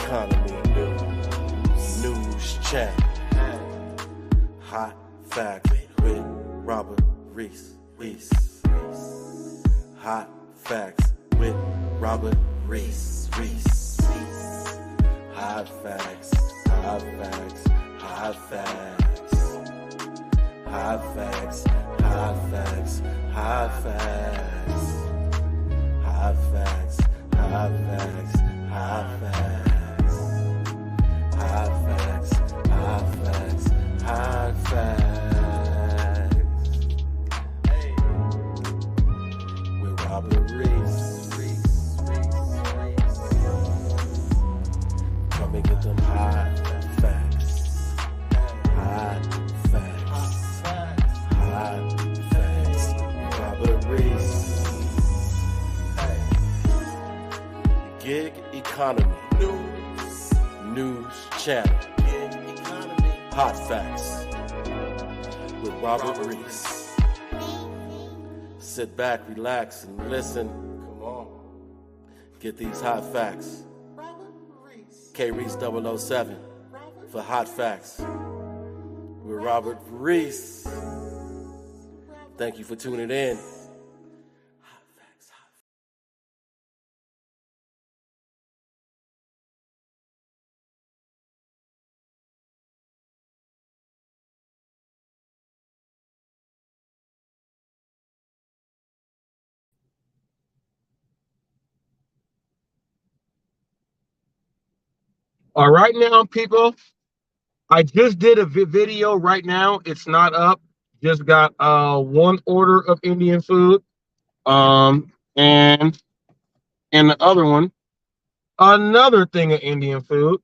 economy news chat. Hot facts with Robert Reese. Hot facts with Robert Reese. Hot facts. Hot facts. Hot facts. Hot facts. Hot facts. Hot facts. Hot facts. Hot facts. Hot facts. Hot facts. Hot facts. Hot facts. Hey. With Robert Reese. Come and get them hot facts. Hot facts. Hot facts. Robert Reese. Hey. Gig economy. News channel. Hot facts with Robert Reese. Sit back, relax, and listen. Come on. Get these hot facts. K-Reese 007 for Hot Facts with Robert Reese. Thank you for tuning in. Hot facts, hot facts. All right now, people, I just did a video right now. It's not up. Just got one order of Indian food. And the other one, another thing of Indian food.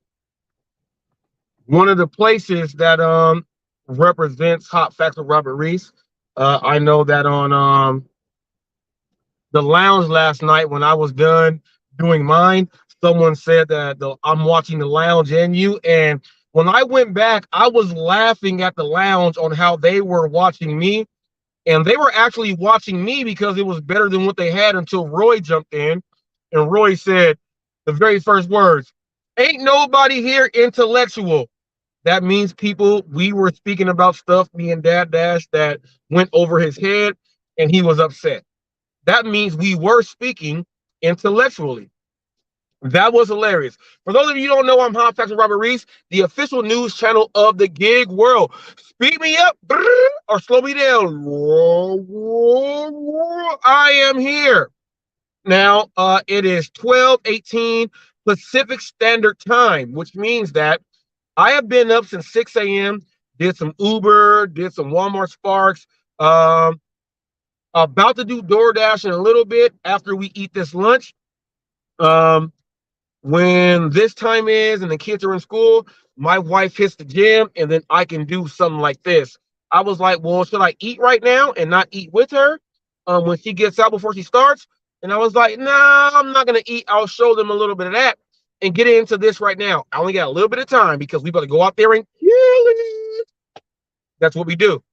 One of the places that represents Hot Facts with Robert Reese. I know that on the lounge last night when I was done doing mine, someone said that I'm watching the lounge and you. And when I went back, I was laughing at the lounge on how they were watching me. And they were actually watching me because it was better than what they had until Roy jumped in. And Roy said the very first words, "Ain't nobody here intellectual." That means, people, we were speaking about stuff, me and Dad Dash, that went over his head and he was upset. That means we were speaking intellectually. That was hilarious. For those of you who don't know, I'm Hot Facts with Robert Reese, the official news channel of the gig world. Speed me up or slow me down. I am here. Now, it is 12:18 Pacific Standard Time, which means that I have been up since 6 a.m., did some Uber, did some Walmart Sparks, about to do DoorDash in a little bit after we eat this lunch. When this time is and the kids are in school, my wife hits the gym and then I can do something like this. I was like, well, should I eat right now and not eat with her when she gets out before she starts? And I was like, nah, I'm not going to eat. I'll show them a little bit of that and get into this right now. I only got a little bit of time because we better go out there and kill it. That's what we do.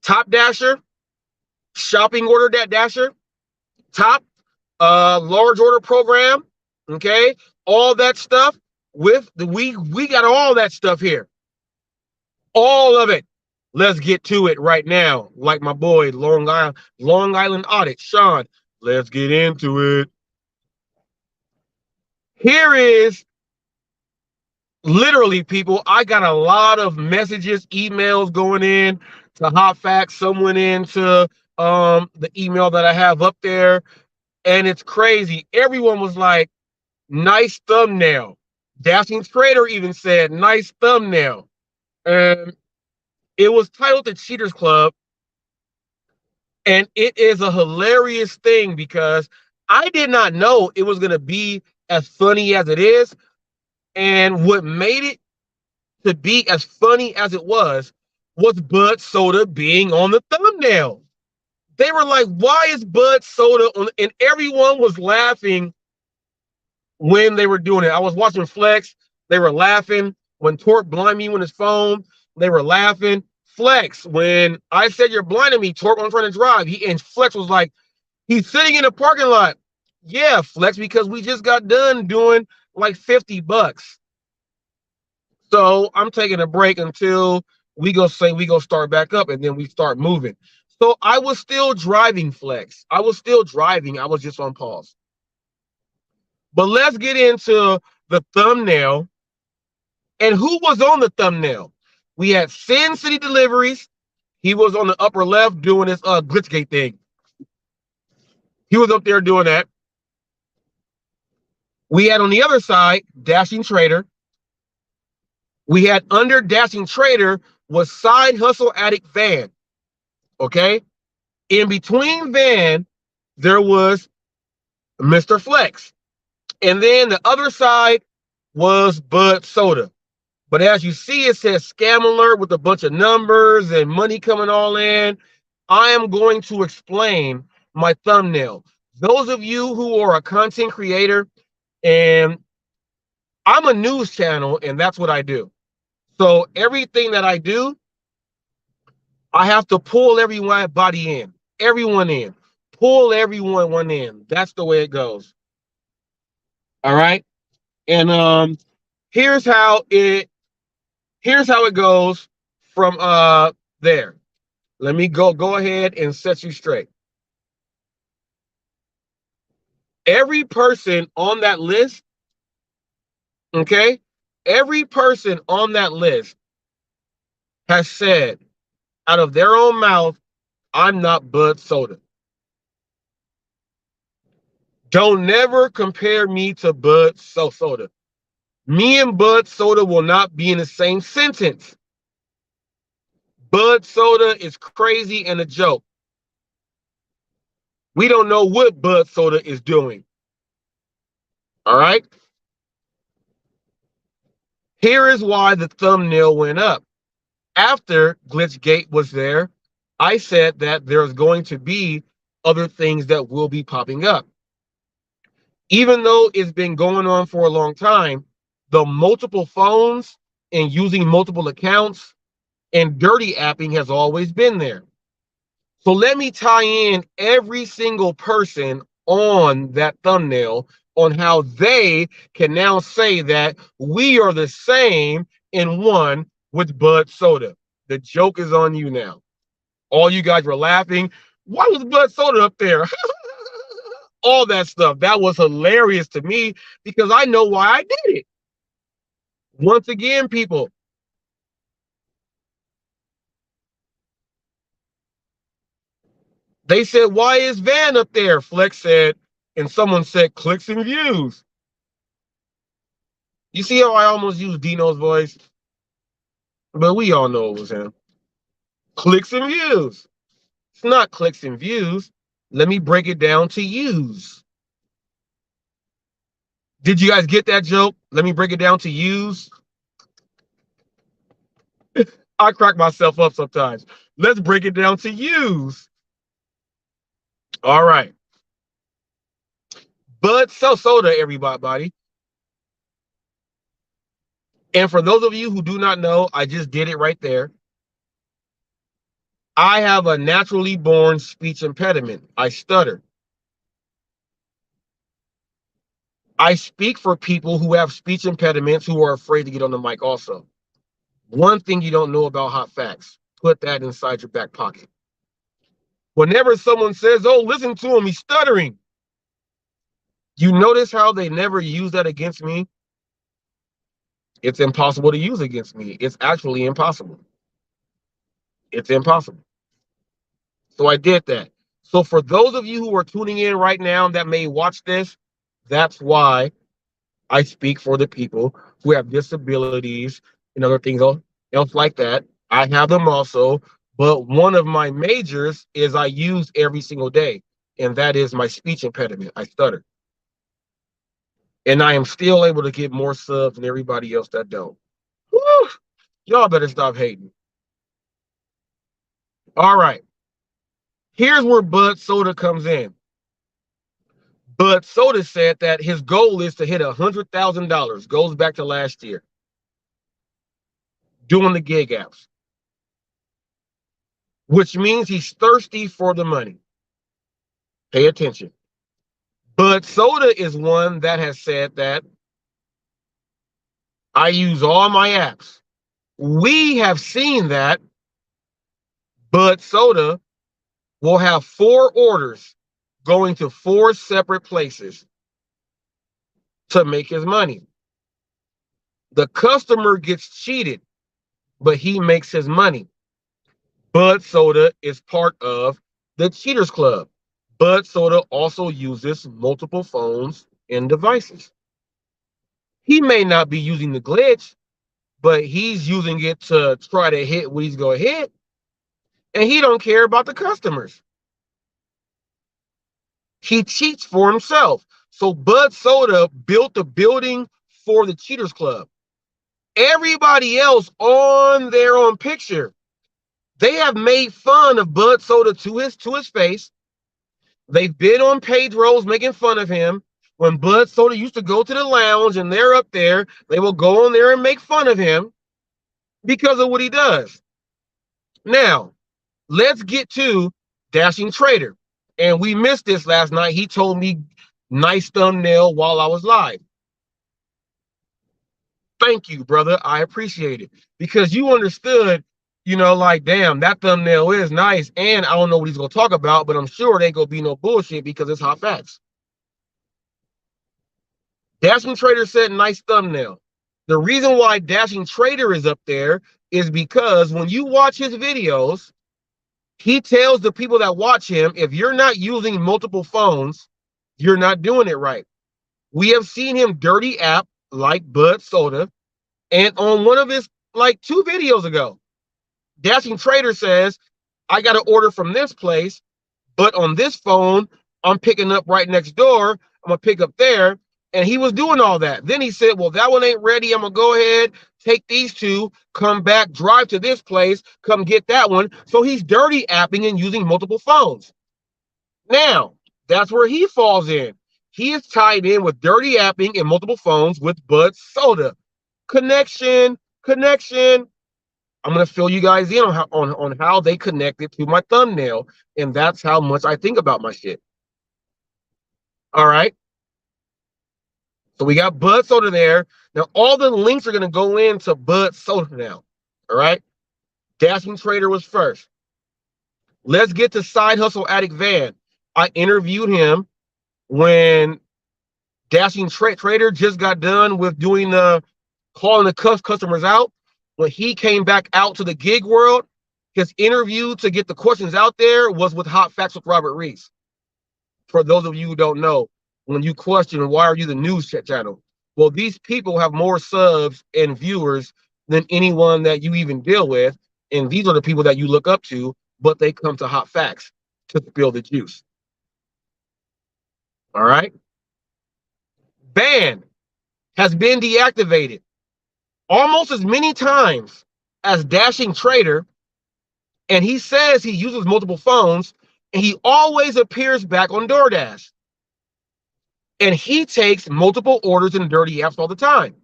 Top Dasher, shopping order that Dasher, top large order program. Okay, all that stuff with the we got all that stuff here. All of it. Let's get to it right now. Like my boy, Long Island Audit, Sean. Let's get into it. Here is literally, people, I got a lot of messages, emails going in to Hot Facts. Some went into the email that I have up there, and it's crazy. Everyone was like, nice thumbnail. Dashing Trader even said, nice thumbnail. And it was titled The Cheaters Club. And it is a hilarious thing because I did not know it was going to be as funny as it is. And what made it to be as funny as it was BudSoda being on the thumbnail. They were like, why is BudSoda on? And everyone was laughing when they were doing it. I was watching Flex. They were laughing. When Torque blinded me with his phone, they were laughing. Flex, when I said you're blinding me, Torque, I'm trying to drive. And Flex was like, he's sitting in the parking lot. Yeah, Flex, because we just got done doing like $50. So I'm taking a break until we go start back up, and then we start moving. So I was still driving, Flex. I was still driving. I was just on pause. But let's get into the thumbnail. And who was on the thumbnail? We had Sin City Deliveries. He was on the upper left doing his Glitchgate thing. He was up there doing that. We had on the other side, Dashing Trader. We had under Dashing Trader was Side Hustle Addict Van. Okay? In between Van, there was Mr. Flex. And then the other side was BudSoda. But as you see, it says scam alert with a bunch of numbers and money coming all in. I am going to explain my thumbnail. Those of you who are a content creator, and I'm a news channel, and that's what I do. So everything that I do, I have to pull everybody in, everyone in, pull everyone in. That's the way it goes. All right. And here's how it goes from there. Let me go ahead and set you straight. Every person on that list, okay? Every person on that list has said out of their own mouth, I'm not BudSoda. Don't never compare me to BudSoda. Me and BudSoda will not be in the same sentence. BudSoda is crazy and a joke. We don't know what BudSoda is doing. All right? Here is why the thumbnail went up. After Glitchgate was there, I said that there's going to be other things that will be popping up. Even though it's been going on for a long time, the multiple phones and using multiple accounts and dirty apping has always been there. So let me tie in every single person on that thumbnail on how they can now say that we are the same in one with BudSoda. The joke is on you now. All you guys were laughing. Why was BudSoda up there? All that stuff. That was hilarious to me because I know why I did it. Once again, people, they said, why is Van up there? Flex said, and someone said, clicks and views. You see how I almost used Dino's voice? But we all know it was him. Clicks and views. It's not clicks and views. Let me break it down to use. Did you guys get that joke? Let me break it down to use. I crack myself up sometimes. Let's break it down to use. All right. BudSoda, everybody. And for those of you who do not know, I just did it right there. I have a naturally born speech impediment. I stutter. I speak for people who have speech impediments who are afraid to get on the mic also. One thing you don't know about Hot Facts, put that inside your back pocket. Whenever someone says, oh, listen to him, he's stuttering. You notice how they never use that against me? It's impossible to use against me. It's actually impossible. It's impossible. So I did that. So for those of you who are tuning in right now that may watch this, that's why I speak for the people who have disabilities and other things else like that. I have them also, but one of my majors is I use every single day, and that is my speech impediment. I stutter. And I am still able to get more subs than everybody else that don't. Woo! Y'all better stop hating. All right. Here's where BudSoda comes in. BudSoda said that his goal is to hit $100,000. Goes back to last year. Doing the gig apps. Which means he's thirsty for the money. Pay attention. BudSoda is one that has said that I use all my apps. We have seen that BudSoda will have 4 orders going to 4 separate places to make his money. The customer gets cheated, but he makes his money. BudSoda is part of the Cheaters Club. BudSoda also uses multiple phones and devices. He may not be using the glitch, but he's using it to try to hit what he's going to hit, and he don't care about the customers. He cheats for himself. So BudSoda built a building for the Cheaters Club. Everybody else on their own picture, they have made fun of BudSoda to his face. They've been on page rows making fun of him. When BudSoda used to go to the lounge and they're up there, they will go on there and make fun of him because of what he does. Now, let's get to Dashing Trader. And we missed this last night. He told me nice thumbnail while I was live. Thank you, brother. I appreciate it. Because you understood, like, damn, that thumbnail is nice. And I don't know what he's going to talk about, but I'm sure it ain't going to be no bullshit because it's hot facts. Dashing Trader said nice thumbnail. The reason why Dashing Trader is up there is because when you watch his videos, he tells the people that watch him, if you're not using multiple phones, you're not doing it right. We have seen him dirty app like BudSoda, and on one of his 2 videos ago, Dashing Trader says, I got to order from this place, but on this phone, I'm picking up right next door. I'm going to pick up there. And he was doing all that. Then he said, well, that one ain't ready. I'm going to go ahead, take these 2, come back, drive to this place, come get that one. So he's dirty apping and using multiple phones. Now, that's where he falls in. He is tied in with dirty apping and multiple phones with BudSoda. Connection. I'm going to fill you guys in on how they connected to my thumbnail. And that's how much I think about my shit. All right. So we got BudSoda there. Now, all the links are going to go into BudSoda now. All right. Dashing Trader was first. Let's get to Side Hustle Addict Van. I interviewed him when Dashing Trader just got done with doing calling the customers out. When he came back out to the gig world, his interview to get the questions out there was with Hot Facts with Robert Reese. For those of you who don't know, when you question, why are you the news channel? Well, these people have more subs and viewers than anyone that you even deal with. And these are the people that you look up to, but they come to Hot Facts to spill the juice. All right. Ban has been deactivated almost as many times as Dashing Trader. And he says he uses multiple phones, and he always appears back on DoorDash. And he takes multiple orders in dirty apps all the time.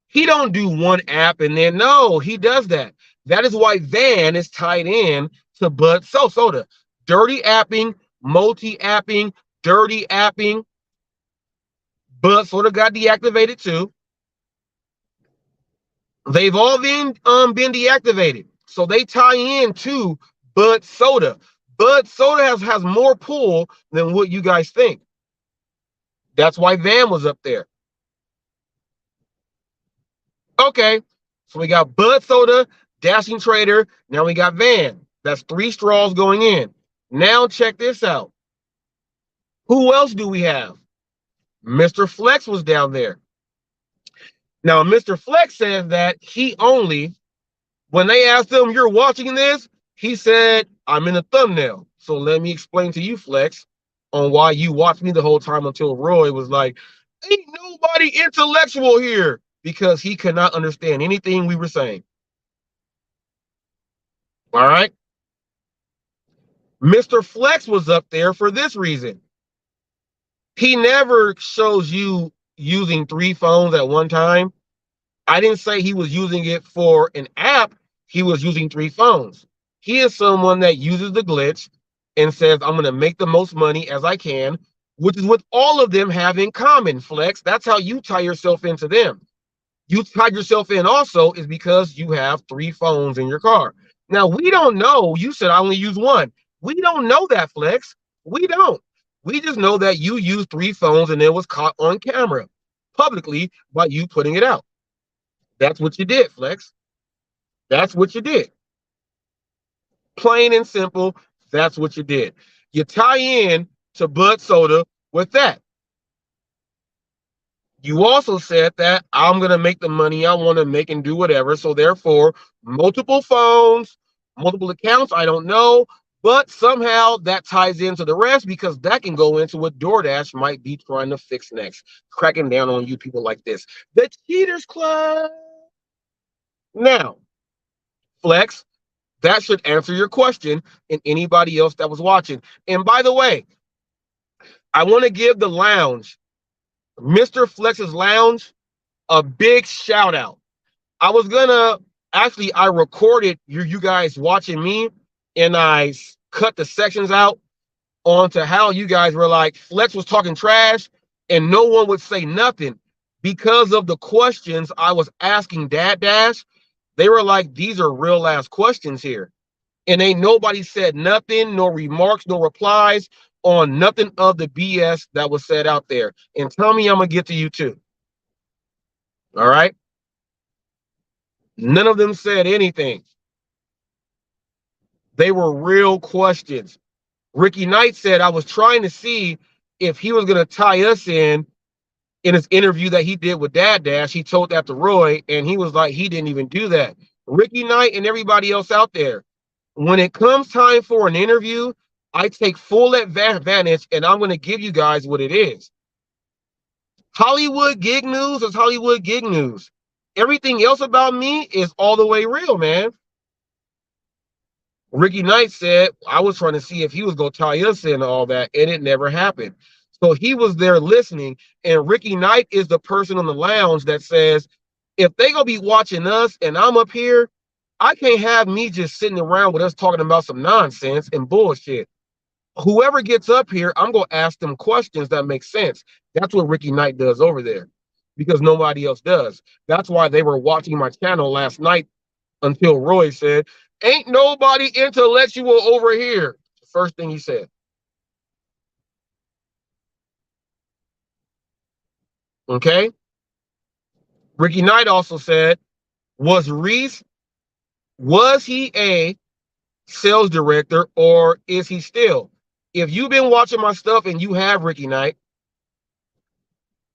He don't do one app and then, no, he does that. That is why Van is tied in to BudSoda. Dirty apping, multi-apping, dirty apping. BudSoda got deactivated too. They've all been deactivated. So they tie in to BudSoda. BudSoda has more pull than what you guys think. That's why Van was up there. Okay, so we got BudSoda, Dashing Trader. Now we got Van. That's 3 straws going in. Now check this out. Who else do we have? Mr. Flex was down there. Now, Mr. Flex says that he only, when they asked him, you're watching this, he said, I'm in the thumbnail. So let me explain to you, Flex, on why you watched me the whole time until Roy was like, ain't nobody intellectual here, because he could not understand anything we were saying. All right. Mr. Flex was up there for this reason. He never shows you using 3 phones at one time. I didn't say he was using it for an app. He was using 3 phones. He is someone that uses the glitch and says, I'm going to make the most money as I can, which is what all of them have in common, Flex. That's how you tie yourself into them. you tied yourself in also is because you have 3 phones in your car. Now, we don't know. You said I only use one. We don't know that, Flex. We don't. We just know that you used 3 phones and it was caught on camera publicly by you putting it out. That's what you did, Flex. That's what you did. Plain and simple, that's what you did. You tie in to BudSoda with that. You also said that I'm going to make the money I want to make and do whatever. So therefore, multiple phones, multiple accounts, I don't know. But somehow that ties into the rest because that can go into what DoorDash might be trying to fix next, cracking down on you people like this. The Cheaters Club. Now, Flex, that should answer your question and anybody else that was watching. And by the way, I want to give the lounge, Mr. Flex's Lounge, a big shout out. I was gonna actually I recorded you guys watching me and I cut the sections out onto how you guys were like Flex was talking trash and no one would say nothing because of the questions I was asking Dad Dash. They were like, these are real ass questions here. And ain't nobody said nothing, no remarks, no replies on nothing of the BS that was said out there. And tell me I'm gonna get to you too. All right. None of them said anything. They were real questions. Ricky Knight said, I was trying to see if he was going to tie us in his interview that he did with Dad Dash. He told that to Roy, and he was like, he didn't even do that. Ricky Knight and everybody else out there, when it comes time for an interview, I take full advantage, and I'm going to give you guys what it is. Hollywood gig news is Hollywood gig news. Everything else about me is all the way real, man. Ricky Knight said, I was trying to see if he was going to tie us in and all that, and it never happened. So he was there listening, and Ricky Knight is the person on the lounge that says, if they going to be watching us and I'm up here, I can't have me just sitting around with us talking about some nonsense and bullshit. Whoever gets up here, I'm going to ask them questions that make sense. That's what Ricky Knight does over there because nobody else does. That's why they were watching my channel last night until Roy said, ain't nobody intellectual over here. First thing he said. Okay. Ricky Knight also said, was he a sales director or is he still? If you've been watching my stuff and you have Ricky Knight,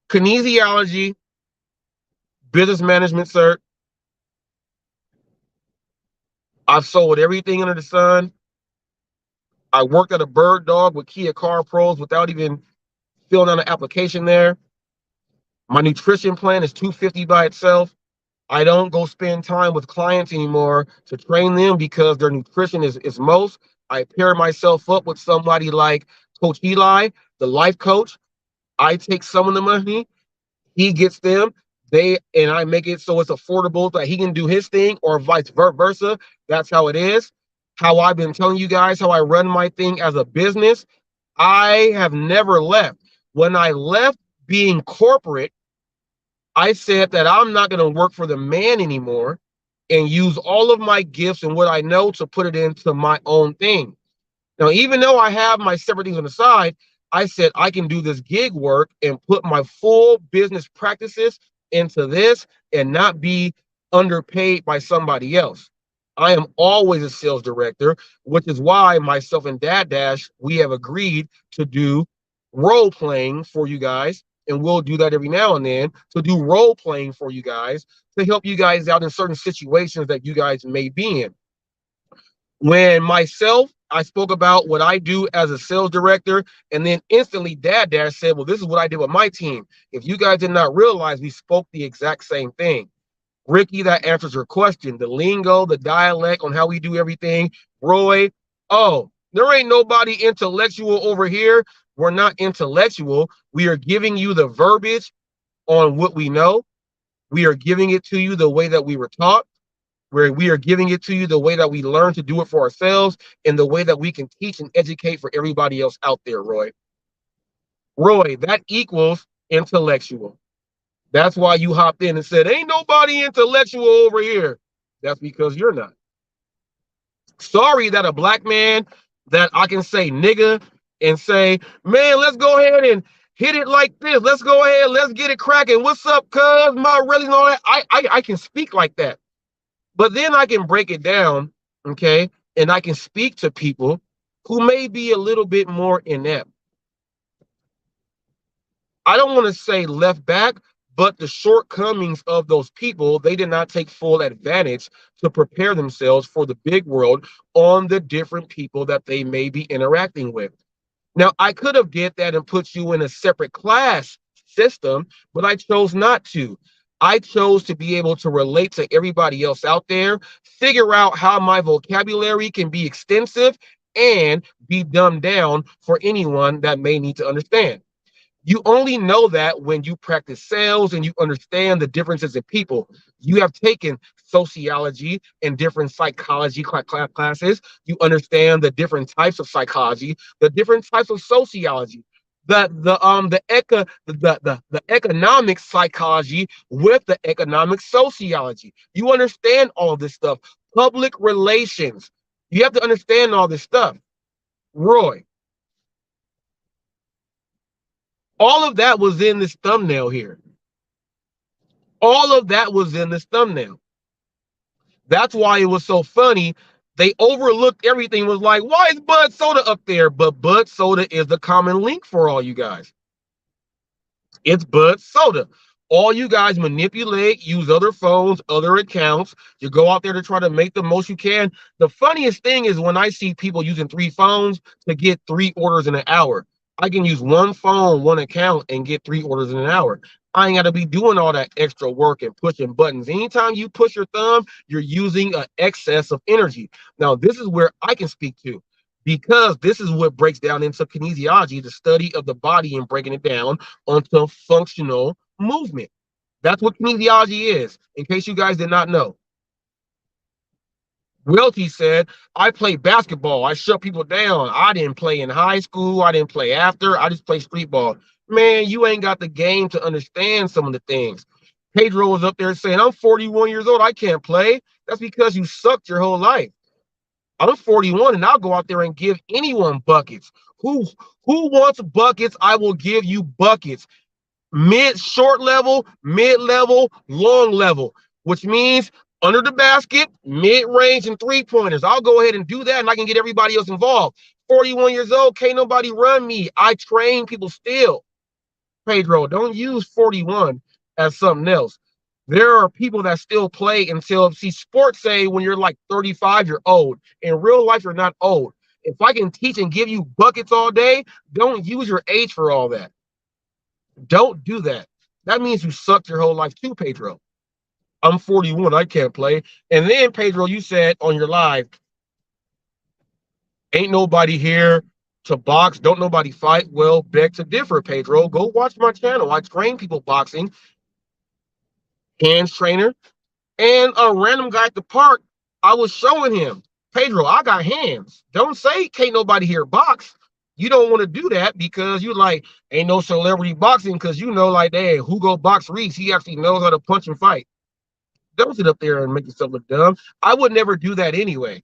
kinesiology, business management cert, I've sold everything under the sun. I worked at a Bird Dog with Kia Car Pros without even filling out an application there. My nutrition plan is $250 by itself. I don't go spend time with clients anymore to train them because their nutrition is most. I pair myself up with somebody like Coach Eli, the life coach. I take some of the money, he gets them, and I make it so it's affordable that he can do his thing or vice versa. That's how it is. How I've been telling you guys how I run my thing as a business. I have never left. When I left being corporate, I said that I'm not going to work for the man anymore and use all of my gifts and what I know to put it into my own thing. Now, even though I have my separate things on the side, I said I can do this gig work and put my full business practices into this and not be underpaid by somebody else. I am always a sales director, which is why myself and Dad Dash, we have agreed to do role playing for you guys. And we'll do that every now and then to do role playing for you guys to help you guys out in certain situations that you guys may be in. When I spoke about what I do as a sales director, and then instantly Dad Dash said, well, this is what I did with my team. If you guys did not realize, we spoke the exact same thing. Ricky, that answers your question. The lingo, the dialect on how we do everything. Roy, oh, there ain't nobody intellectual over here. We're not intellectual. We are giving you the verbiage on what we know. We are giving it to you the way that we were taught. Where we are giving it to you the way that we learn to do it for ourselves and the way that we can teach and educate for everybody else out there, Roy. Roy, that equals intellectual. That's why you hopped in and said, ain't nobody intellectual over here. That's because you're not. Sorry that a black man that I can say nigga and say, man, let's go ahead and hit it like this. Let's go ahead. Let's get it cracking. What's up, cuz? My really and all that. I can speak like that. But then I can break it down, okay? And I can speak to people who may be a little bit more inept. I don't want to say left back, but the shortcomings of those people, they did not take full advantage to prepare themselves for the big world on the different people that they may be interacting with. Now, I could have did that and put you in a separate class system, but I chose not to. I chose to be able to relate to everybody else out there, figure out how my vocabulary can be extensive and be dumbed down for anyone that may need to understand. You only know that when you practice sales and you understand the differences in people. You have taken sociology and different psychology classes. You understand the different types of psychology, the different types of sociology, the economic psychology with the economic sociology. You understand all of this stuff. Public relations. You have to understand all this stuff. Roy, all of that was in this thumbnail here. All of that was in this thumbnail. That's why it was so funny. They overlooked everything, was like, why is BudSoda up there? But BudSoda is the common link for all you guys. It's BudSoda. All you guys manipulate, use other phones, other accounts. You go out there to try to make the most you can. The funniest thing is when I see people using 3 phones to get 3 orders in an hour. I can use 1 phone, 1 account, and get 3 orders in an hour. I ain't got to be doing all that extra work and pushing buttons. Anytime you push your thumb, you're using an excess of energy. Now, this is where I can speak to, because this is what breaks down into kinesiology, the study of the body and breaking it down onto functional movement. That's what kinesiology is, in case you guys did not know. Welty said, I play basketball. I shut people down. I didn't play in high school. I didn't play after. I just play street ball. Man, you ain't got the game to understand some of the things. Pedro was up there saying, I'm 41 years old. I can't play. That's because you sucked your whole life. I'm 41 and I'll go out there and give anyone buckets. Who wants buckets? I will give you buckets. Short level, mid-level, long level, which means under the basket, mid-range, and 3-pointers. I'll go ahead and do that, and I can get everybody else involved. 41 years old, can't nobody run me. I train people still. Pedro, don't use 41 as something else. There are people that still play until, see, sports say when you're like 35, you're old. In real life, you're not old. If I can teach and give you buckets all day, don't use your age for all that. Don't do that. That means you sucked your whole life too, Pedro. I'm 41. I can't play. And then, Pedro, you said on your live, ain't nobody here to box. Don't nobody fight. Well, beg to differ, Pedro. Go watch my channel. I train people boxing, hands trainer, and a random guy at the park. I was showing him, Pedro, I got hands. Don't say can't nobody here box. You don't want to do that because you like ain't no celebrity boxing, because you know, like, hey, who go box Reese? He actually knows how to punch and fight. Don't sit up there and make yourself look dumb. I would never do that anyway.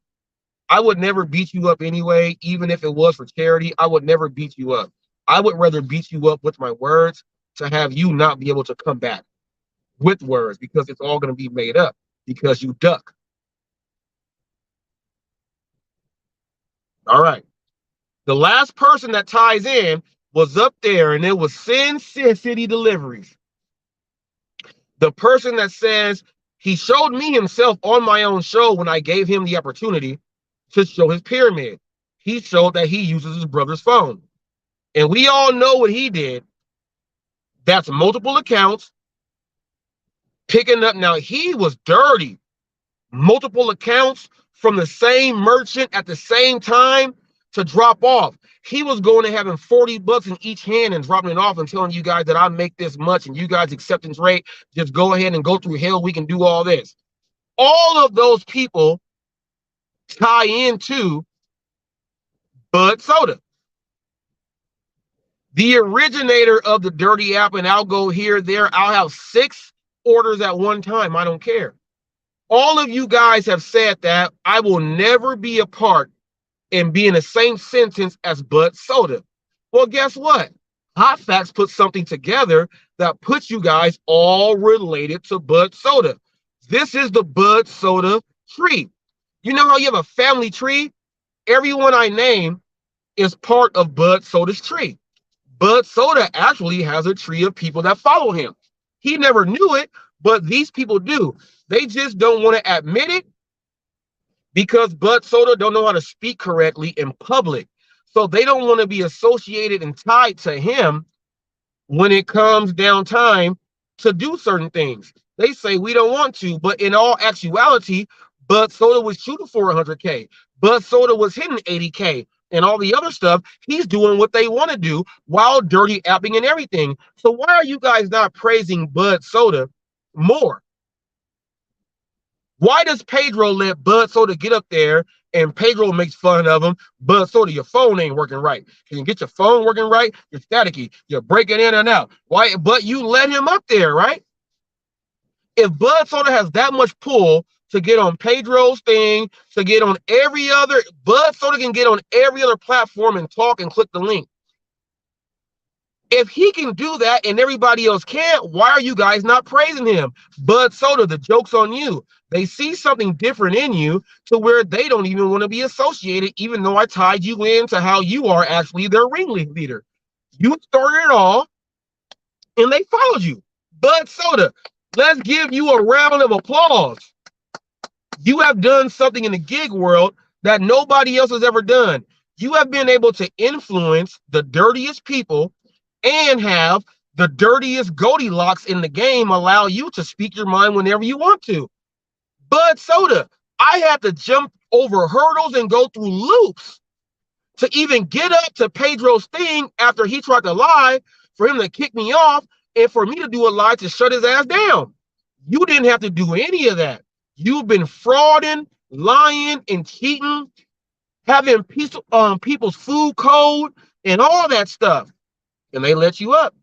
I would never beat you up anyway, even if it was for charity. I would never beat you up. I would rather beat you up with my words to have you not be able to come back with words, because it's all going to be made up because you duck. All right. The last person that ties in was up there, and it was Sin City Deliveries. The person that says he showed me himself on my own show when I gave him the opportunity to show his pyramid. He showed that he uses his brother's phone. And we all know what he did. That's multiple accounts. Picking up, now he was dirty. Multiple accounts from the same merchant at the same time to drop off. He was going to having 40 bucks in each hand and dropping it off and telling you guys that I make this much and you guys acceptance rate, just go ahead and go through hell. We can do all this. All of those people tie into BudSoda. The originator of the dirty app, and I'll go here, there. I'll have 6 orders at one time. I don't care. All of you guys have said that I will never be a part and be in the same sentence as BudSoda. Well, guess what? HotFacts put something together that puts you guys all related to BudSoda. This is the BudSoda tree. You know how you have a family tree? Everyone I name is part of BudSoda's tree. BudSoda actually has a tree of people that follow him. He never knew it, but these people do. They just don't want to admit it because BudSoda don't know how to speak correctly in public. So they don't want to be associated and tied to him when it comes down time to do certain things. They say we don't want to, but in all actuality, BudSoda was shooting for 100K. BudSoda was hitting 80K. And all the other stuff, he's doing what they want to do while dirty apping and everything. So why are you guys not praising BudSoda more? Why does Pedro let BudSoda get up there and Pedro makes fun of him? BudSoda, your phone ain't working right. Can you get your phone working right? You're staticky. You're breaking in and out. Why? But you let him up there, right? If BudSoda has that much pull to get on Pedro's thing, to get on every other, BudSoda can get on every other platform and talk and click the link. If he can do that and everybody else can't, why are you guys not praising him? BudSoda, the joke's on you. They see something different in you to where they don't even want to be associated, even though I tied you into how you are actually their ringleader. You started it all and they followed you. BudSoda, let's give you a round of applause. You have done something in the gig world that nobody else has ever done. You have been able to influence the dirtiest people and have the dirtiest Goldilocks in the game allow you to speak your mind whenever you want to. BudSoda, I had to jump over hurdles and go through loops to even get up to Pedro's thing after he tried to lie, for him to kick me off and for me to do a lie to shut his ass down. You didn't have to do any of that. You've been frauding, lying, and cheating, having people's food code and all that stuff. And they let you up.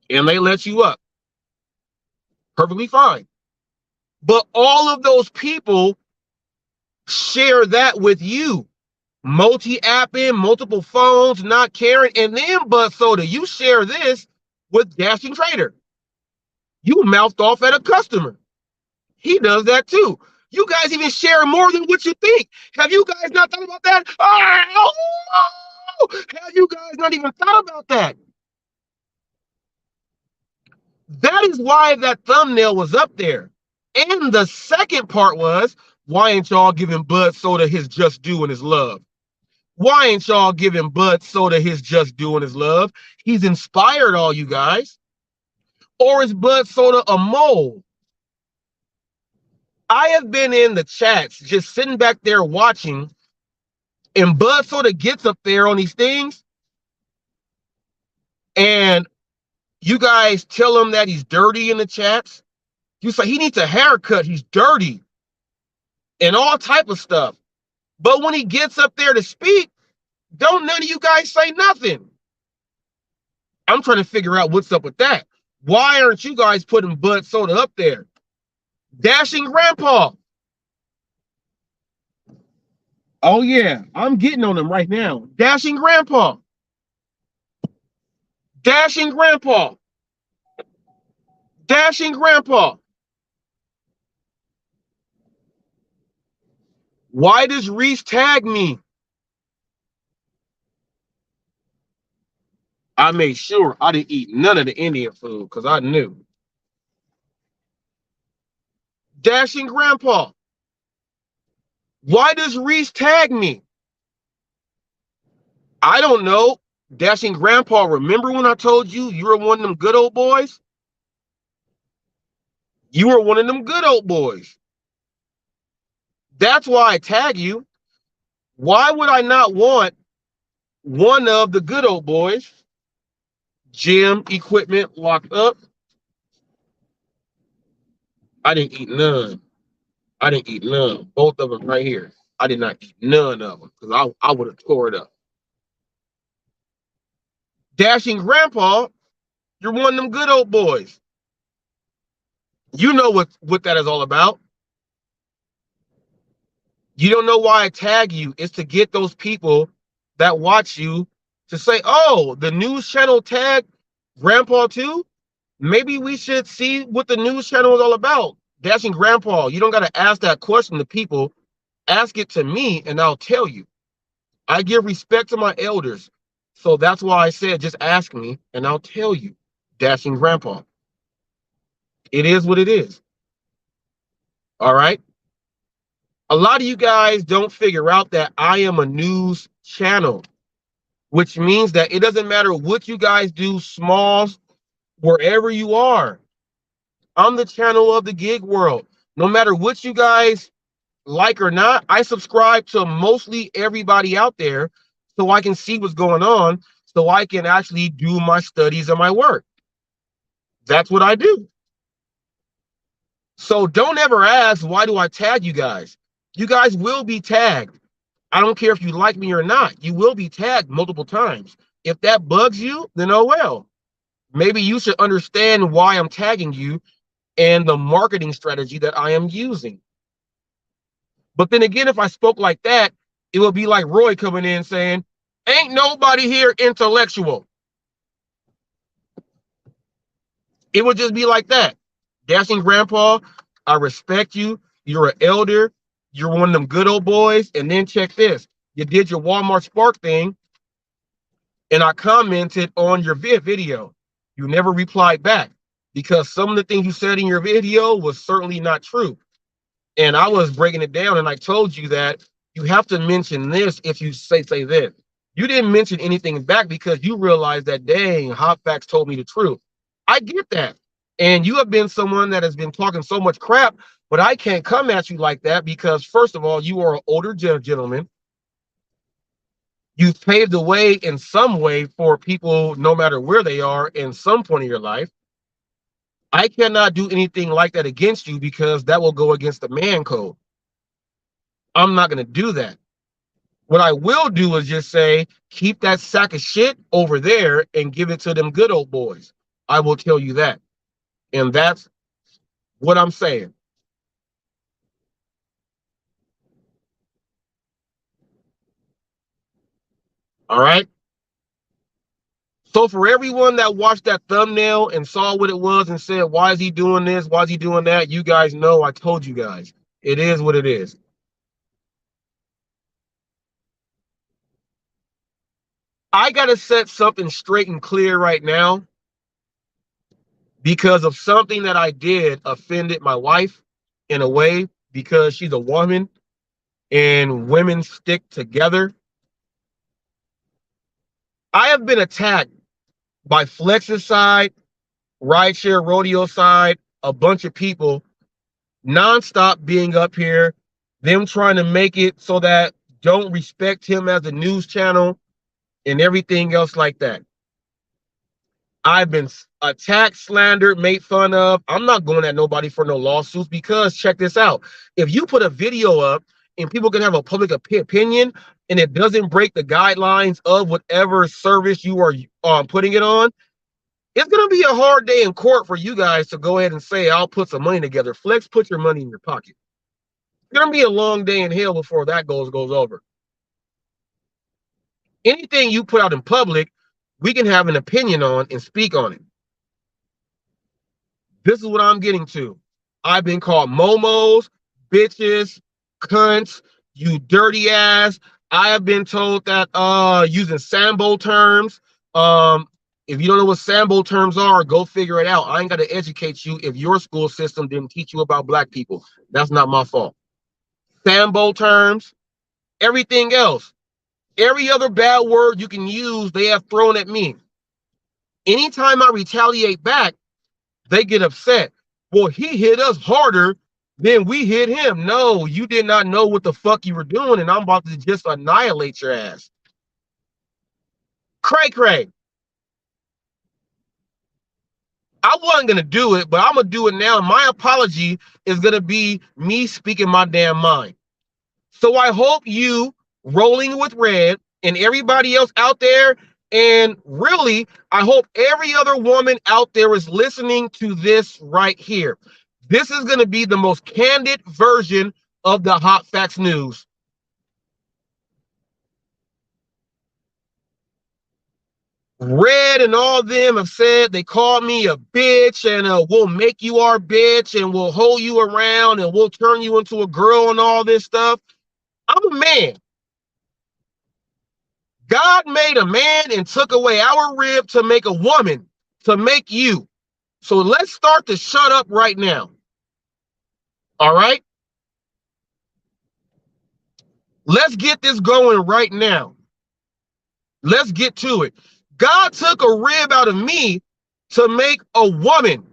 And they let you up. Perfectly fine. But all of those people share that with you. Multi-apping, multiple phones, not caring. And then, BudSoda, you share this with Dashing Trader. You mouthed off at a customer. He does that too. You guys even share more than what you think. Have you guys not thought about that? Oh, have you guys not even thought about that? That is why that thumbnail was up there. And the second part was, why ain't y'all giving BudSoda his just due and his love? Why ain't y'all giving BudSoda his just due and his love? He's inspired all you guys. Or is BudSoda a mole? I have been in the chats just sitting back there watching, and BudSoda gets up there on these things, and you guys tell him that he's dirty in the chats. You say he needs a haircut, he's dirty, and all type of stuff. But when he gets up there to speak, don't none of you guys say nothing. I'm trying to figure out what's up with that. Why aren't you guys putting BudSoda up there? Dashing Grandpa. Oh yeah, I'm getting on him right now. Dashing Grandpa. Dashing Grandpa. Dashing Grandpa. Why does Reese tag me? I made sure I didn't eat none of the Indian food because I knew. Dashing Grandpa. Why does Reese tag me? I don't know. Dashing Grandpa, remember when I told you you were one of them good old boys? You were one of them good old boys. That's why I tag you. Why would I not want one of the good old boys? Gym equipment locked up. I didn't eat none. I didn't eat none. Both of them right here. I did not eat none of them because I would have tore it up. Dashing grandpa, you're one of them good old boys. You know what that is all about. You don't know why I tag you. It's to get those people that watch you to say, oh, the news channel tagged grandpa too? Maybe we should see what the news channel is all about. Dashing grandpa, you don't got to ask that question to people. Ask it to me and I'll tell you. I give respect to my elders. So that's why I said just ask me and I'll tell you. Dashing grandpa. It is what it is. All right. A lot of you guys don't figure out that I am a news channel, which means that it doesn't matter what you guys do, small, wherever you are. I'm the channel of the gig world. No matter what you guys like or not, I subscribe to mostly everybody out there so I can see what's going on, so I can actually do my studies and my work. That's what I do. So don't ever ask, why do I tag you guys? You guys will be tagged. I don't care if you like me or not. You will be tagged multiple times. If that bugs you, then oh well. Maybe you should understand why I'm tagging you and the marketing strategy that I am using. But then again, if I spoke like that, it would be like Roy coming in saying, ain't nobody here intellectual. It would just be like that. Dashing grandpa, I respect you. You're an elder. You're one of them good old boys. And then check this. You did your Walmart Spark thing, and I commented on your video. You never replied back because some of the things you said in your video was certainly not true. And I was breaking it down, and I told you that you have to mention this if you say this. You didn't mention anything back because you realized that, dang, HotFacts told me the truth. I get that. And you have been someone that has been talking so much crap, but I can't come at you like that because, first of all, you are an older gentleman. You've paved the way in some way for people, no matter where they are in some point of your life. I cannot do anything like that against you because that will go against the man code. I'm not going to do that. What I will do is just say, keep that sack of shit over there and give it to them good old boys. I will tell you that. And that's what I'm saying. All right. So for everyone that watched that thumbnail and saw what it was and said, why is he doing this? Why is he doing that? You guys know I told you guys. It is what it is. I got to set something straight and clear right now because of something that I did offended my wife in a way because she's a woman and women stick together. I have been attacked by Flex's side, Rideshare Rodeo side, a bunch of people nonstop being up here, them trying to make it so that don't respect him as a news channel and everything else like that. I've been attacked, slandered, made fun of. I'm not going at nobody for no lawsuits because check this out. If you put a video up and people can have a public opinion and it doesn't break the guidelines of whatever service you are putting it on, it's going to be a hard day in court for you guys to go ahead and say, I'll put some money together. Flex, put your money in your pocket. It's going to be a long day in hell before that goes over. Anything you put out in public, we can have an opinion on and speak on it. This is what I'm getting to. I've been called momos, bitches, cunts, you dirty ass. I have been told that using Sambo terms. If you don't know what Sambo terms are, go figure it out. I ain't got to educate you if your school system didn't teach you about black people. That's not my fault. Sambo terms, everything else. Every other bad word you can use, they have thrown at me. Anytime I retaliate back, they get upset. Well, he hit us harder than we hit him. No, you did not know what the fuck you were doing, and I'm about to just annihilate your ass. Cray. I wasn't going to do it, but I'm going to do it now. My apology is going to be me speaking my damn mind. So I hope you, Rolling with Red, and everybody else out there And really, I hope every other woman out there is listening to this right here. This is going to be the most candid version of the Hot Facts News. Red and all of them have said they called me a bitch and we'll make you our bitch and we'll hold you around and we'll turn you into a girl and all this stuff. I'm a man. God made a man and took away our rib to make a woman, to make you. So let's start to shut up right now. All right? Let's get this going right now. Let's get to it. God took a rib out of me to make a woman,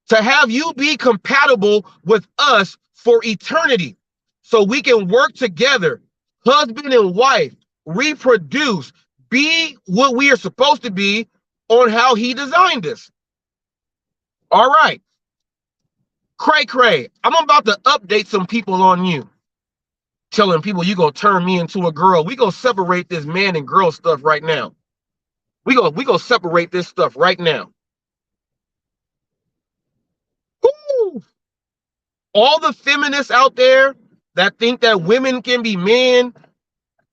to have you be compatible with us for eternity, so we can work together, husband and wife, reproduce, be what we are supposed to be on how he designed us. All right. Cray, I'm about to update some people on you. Telling people you gonna turn me into a girl. We gonna separate this man and girl stuff right now. We gonna separate this stuff right now. Woo! All the feminists out there that think that women can be men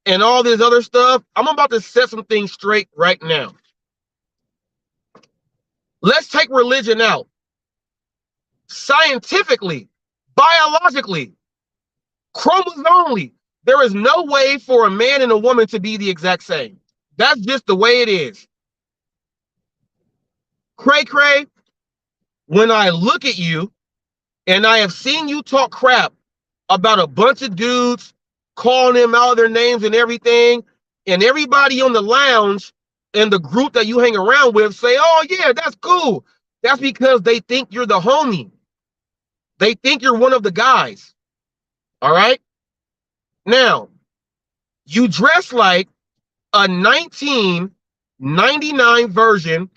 and all this other stuff, I'm about to set some things straight right now. Let's take religion out. Scientifically, biologically, chromosomally, there is no way for a man and a woman to be the exact same. That's just the way it is. Cray, when I look at you and I have seen you talk crap about a bunch of dudes, calling them out of their names and everything, and everybody on the lounge and the group that you hang around with say, oh yeah, that's cool. That's because they think you're the homie. They think you're one of the guys. All right? Now, you dress like a 1999 version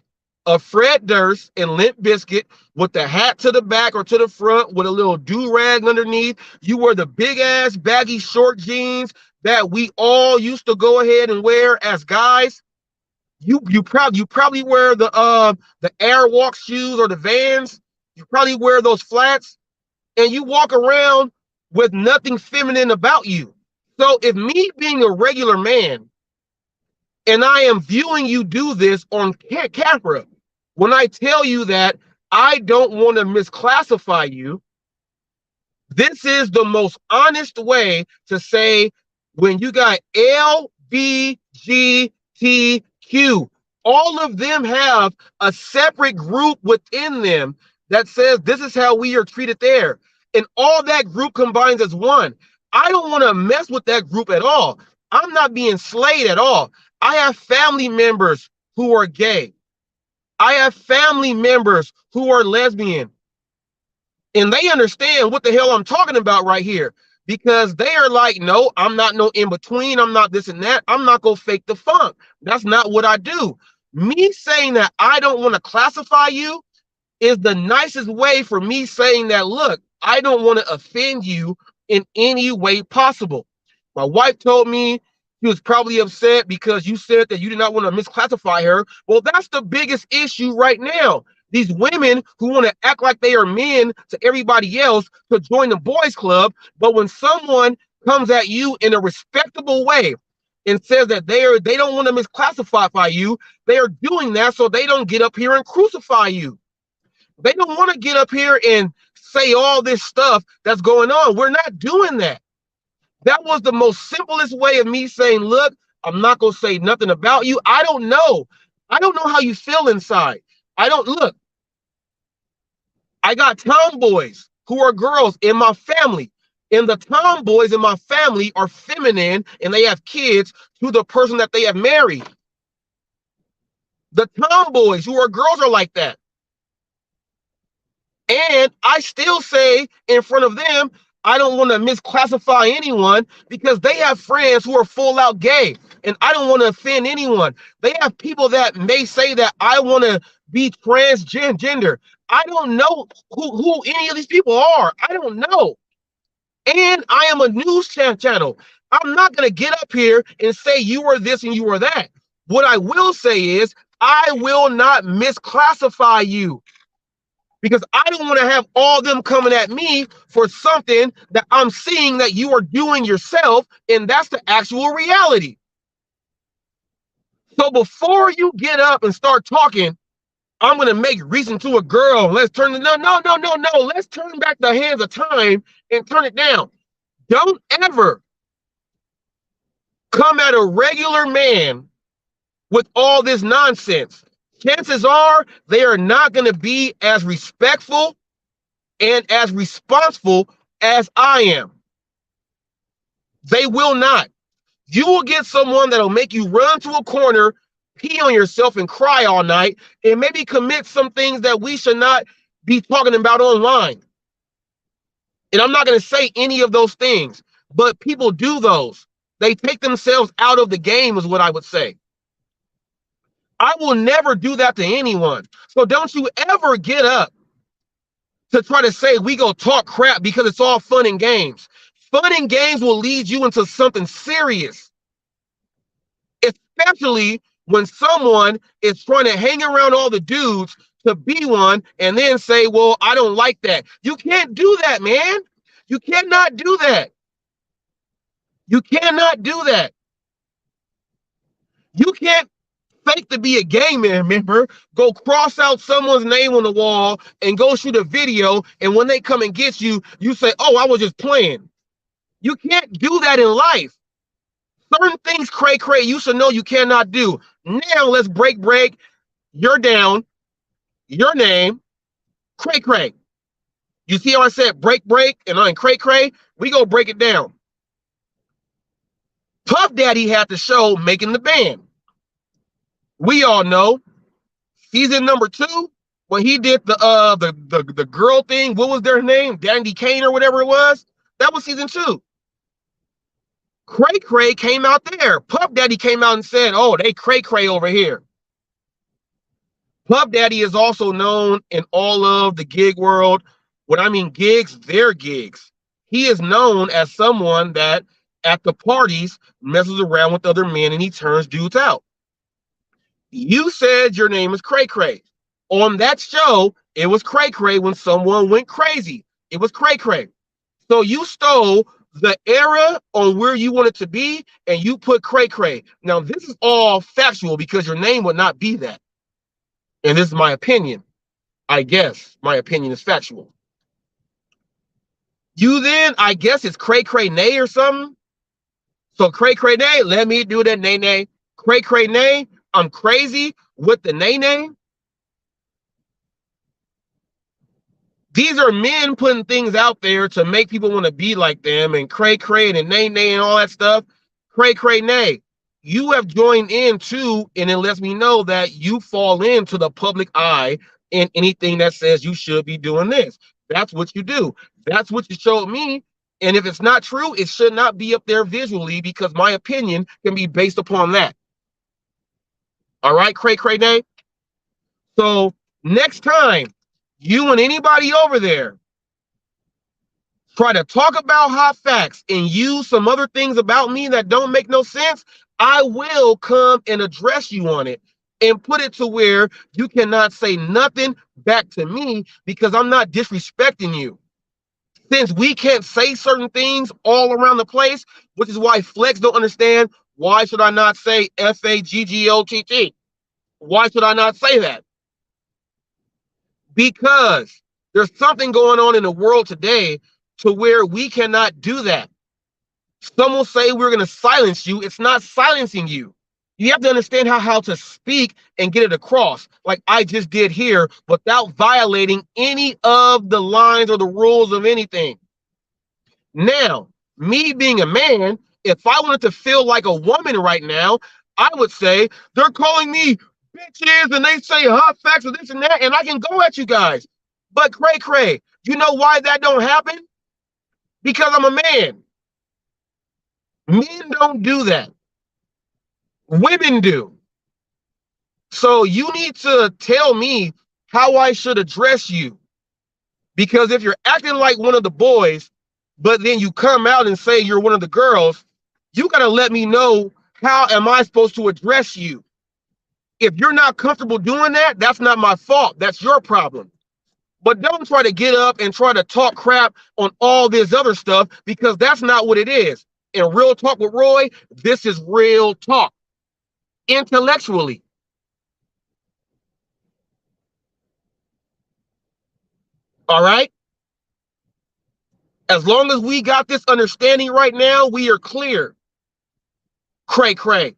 of Fred Durst and Limp Bizkit with the hat to the back or to the front with a little do-rag underneath. You wear the big-ass baggy short jeans that we all used to go ahead and wear as guys. You probably wear the Airwalk shoes or the Vans. You probably wear those flats, and you walk around with nothing feminine about you. So if me being a regular man, and I am viewing you do this on camera, when I tell you that I don't want to misclassify you, this is the most honest way to say when you got LBGTQ, all of them have a separate group within them that says this is how we are treated there. And all that group combines as one. I don't want to mess with that group at all. I'm not being slayed at all. I have family members who are gay. I have family members who are lesbian. And they understand what the hell I'm talking about right here. Because they are like, no, I'm not no in-between. I'm not this and that. I'm not going to fake the funk. That's not what I do. Me saying that I don't want to classify you is the nicest way for me saying that, look, I don't want to offend you in any way possible. My wife told me she was probably upset because you said that you did not want to misclassify her. Well, that's the biggest issue right now. These women who want to act like they are men to everybody else to join the boys club. But when someone comes at you in a respectable way and says that they don't want to misclassify you, they are doing that so they don't get up here and crucify you. They don't want to get up here and say all this stuff that's going on. We're not doing that. That was the most simplest way of me saying, look, I'm not going to say nothing about you. I don't know. I don't know how you feel inside. Look, I got tomboys who are girls in my family. And the tomboys in my family are feminine and they have kids to the person that they have married. The tomboys who are girls are like that. And I still say in front of them, I don't want to misclassify anyone because they have friends who are full out gay and I don't want to offend anyone. They have people that may say that I want to be transgender. I don't know who any of these people are. I don't know. And I am a news channel. I'm not going to get up here and say you are this and you are that. What I will say is I will not misclassify you, because I don't want to have all them coming at me for something that I'm seeing that you are doing yourself, and that's the actual reality. So before you get up and start talking, I'm going to make reason to a girl. Let's turn it. No. Let's turn back the hands of time and turn it down. Don't ever come at a regular man with all this nonsense. Chances are they are not going to be as respectful and as responsible as I am. They will not. You will get someone that'll make you run to a corner, pee on yourself, and cry all night, and maybe commit some things that we should not be talking about online. And I'm not going to say any of those things, but people do those. They take themselves out of the game, is what I would say. I will never do that to anyone. So don't you ever get up to try to say we go talk crap because it's all fun and games. Fun and games will lead you into something serious, especially when someone is trying to hang around all the dudes to be one and then say, well, I don't like that. You can't do that, man. You cannot do that. You cannot do that. You can't fake to be a gay man member, go cross out someone's name on the wall and go shoot a video, and when they come and get you, you say, oh, I was just playing. You can't do that in life. Certain things, cray, you should know you cannot do. Now let's break. You're down. Your name, cray. You see how I said break, and I'm cray? We go break it down. Puff Daddy had the show Making the Band. We all know season number 2, when he did the girl thing, what was their name? Dandy Kane or whatever it was. That was season 2. Cray came out there. Puff Daddy came out and said, oh, they cray over here. Puff Daddy is also known in all of the gig world. When I mean gigs, they're gigs. He is known as someone that at the parties messes around with other men and he turns dudes out. You said your name is Cray. On that show, it was Cray when someone went crazy. It was Cray. So you stole the era on where you want it to be, and you put Cray. Now, this is all factual because your name would not be that. And this is my opinion. I guess my opinion is factual. You then, I guess it's Cray Nay or something. So Cray Nay, let me do that nay. Cray Nay, I'm crazy with the nay. These are men putting things out there to make people want to be like them, and cray and nay and all that stuff. Cray nay. You have joined in too, and it lets me know that you fall into the public eye in anything that says you should be doing this. That's what you do. That's what you showed me. And if it's not true, it should not be up there visually, because my opinion can be based upon that. All right, cray nay. So next time you and anybody over there try to talk about hot facts and use some other things about me that don't make no sense, I will come and address you on it and put it to where you cannot say nothing back to me, because I'm not disrespecting you. Since we can't say certain things all around the place, which is why Flex don't understand, why should I not say FAGGOTT? Why should I not say that? Because there's something going on in the world today to where we cannot do that. Some will say we're going to silence you. It's not silencing you. You have to understand how to speak and get it across, like I just did here, without violating any of the lines or the rules of anything. Now, me being a man, if I wanted to feel like a woman right now, I would say they're calling me bitches and they say hot facts or this and that, and I can go at you guys. But cray, you know why that don't happen? Because I'm a man. Men don't do that. Women do. So you need to tell me how I should address you. Because if you're acting like one of the boys, but then you come out and say you're one of the girls, you got to let me know, how am I supposed to address you? If you're not comfortable doing that, that's not my fault. That's your problem. But don't try to get up and try to talk crap on all this other stuff, because that's not what it is. In Real Talk with Roy, this is real talk, intellectually. All right? As long as we got this understanding right now, we are clear. Cray, cray.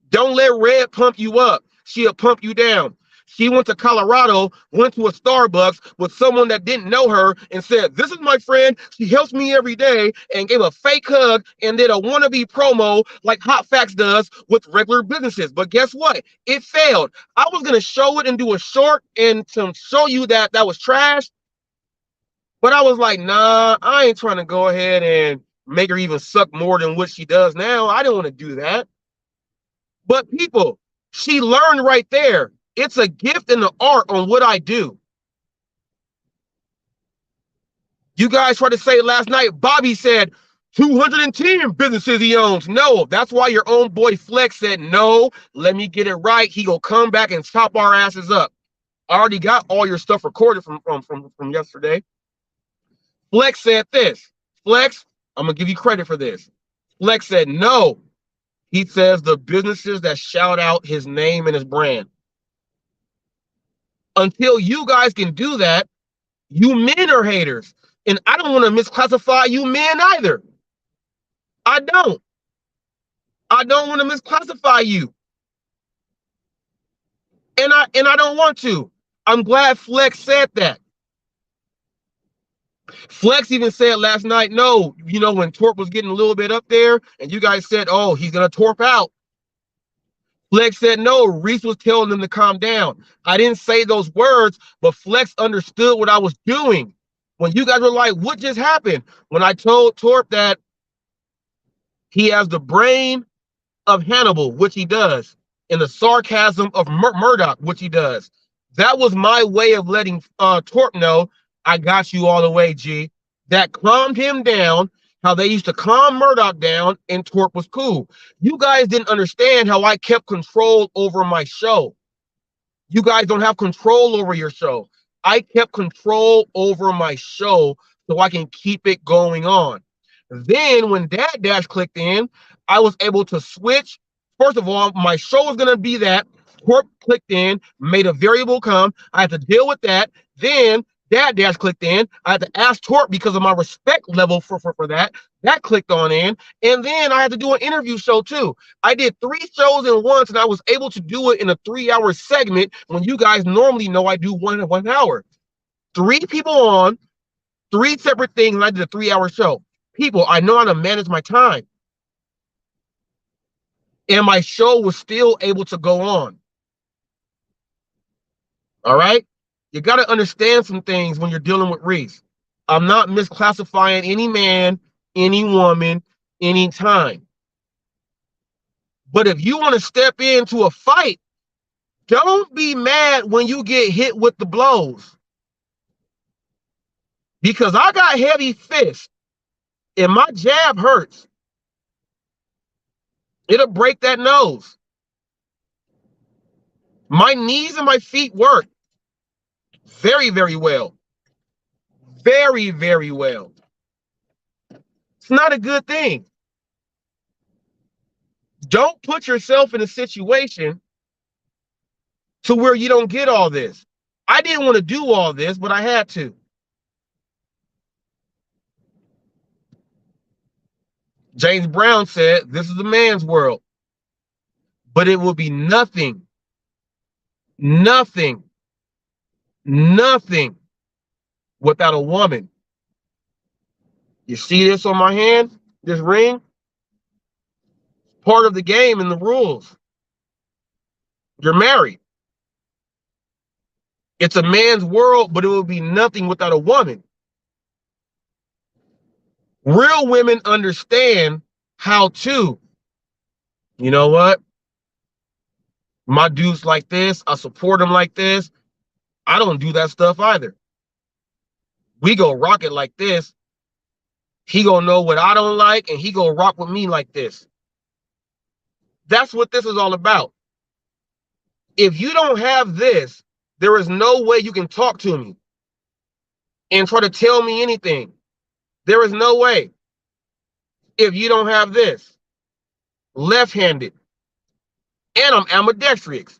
Don't let Red pump you up. She'll pump you down. She went to Colorado, went to a Starbucks with someone that didn't know her and said, "This is my friend. She helps me every day," and gave a fake hug and did a wannabe promo like HotFacts does with regular businesses. But guess what? It failed. I was going to show it and do a short and to show you that that was trash. But I was like, nah, I ain't trying to go ahead and make her even suck more than what she does now. I didn't want to do that. But people, she learned right there. It's a gift and an art on what I do. You guys tried to say last night, Bobby said 210 businesses he owns. No, that's why your own boy Flex said, no, let me get it right. He gonna come back and chop our asses up. I already got all your stuff recorded from yesterday. Flex said this. Flex, I'm gonna give you credit for this. Flex said no. He says the businesses that shout out his name and his brand. Until you guys can do that, you men are haters. And I don't want to misclassify you men either. I don't. I don't want to misclassify you. And I don't want to. I'm glad Flex said that. Flex even said last night, no, you know, when Torp was getting a little bit up there and you guys said, oh, he's going to Torp out. Flex said, no, Reese was telling them to calm down. I didn't say those words, but Flex understood what I was doing. When you guys were like, what just happened? When I told Torp that he has the brain of Hannibal, which he does, and the sarcasm of Murdoch, which he does. That was my way of letting Torp know, I got you all the way, G. That calmed him down, how they used to calm Murdoch down, and Torp was cool. You guys didn't understand how I kept control over my show. You guys don't have control over your show. I kept control over my show so I can keep it going on. Then when Dad Dash clicked in, I was able to switch. First of all, my show was going to be that. Torp clicked in, made a variable come. I had to deal with that. Then Dad Dash clicked in. I had to ask Torp because of my respect level for that. That clicked on in. And then I had to do an interview show too. I did 3 shows in once, and I was able to do it in a 3-hour segment when you guys normally know I do 1 hour. 3 people on, 3 separate things, and I did a 3-hour show. People, I know how to manage my time. And my show was still able to go on. All right? You got to understand some things when you're dealing with Reese. I'm not misclassifying any man, any woman, any time. But if you want to step into a fight, don't be mad when you get hit with the blows. Because I got heavy fists and my jab hurts. It'll break that nose. My knees and my feet work very, very well. Very, very well. It's not a good thing. Don't put yourself in a situation to where you don't get all this. I didn't want to do all this, but I had to. James Brown said, this is a man's world, but it will be nothing without a woman. You see this on my hand, this ring? Part of the game and the rules. You're married. It's a man's world, but it will be nothing without a woman. Real women understand how to, you know what? My dude's like this. I support him like this. I don't do that stuff either. We go rock it like this. He gonna know what I don't like, and he gonna rock with me like this. That's what this is all about. If you don't have this, there is no way you can talk to me and try to tell me anything. There is no way. If you don't have this, left-handed, and I'm ambidextrous.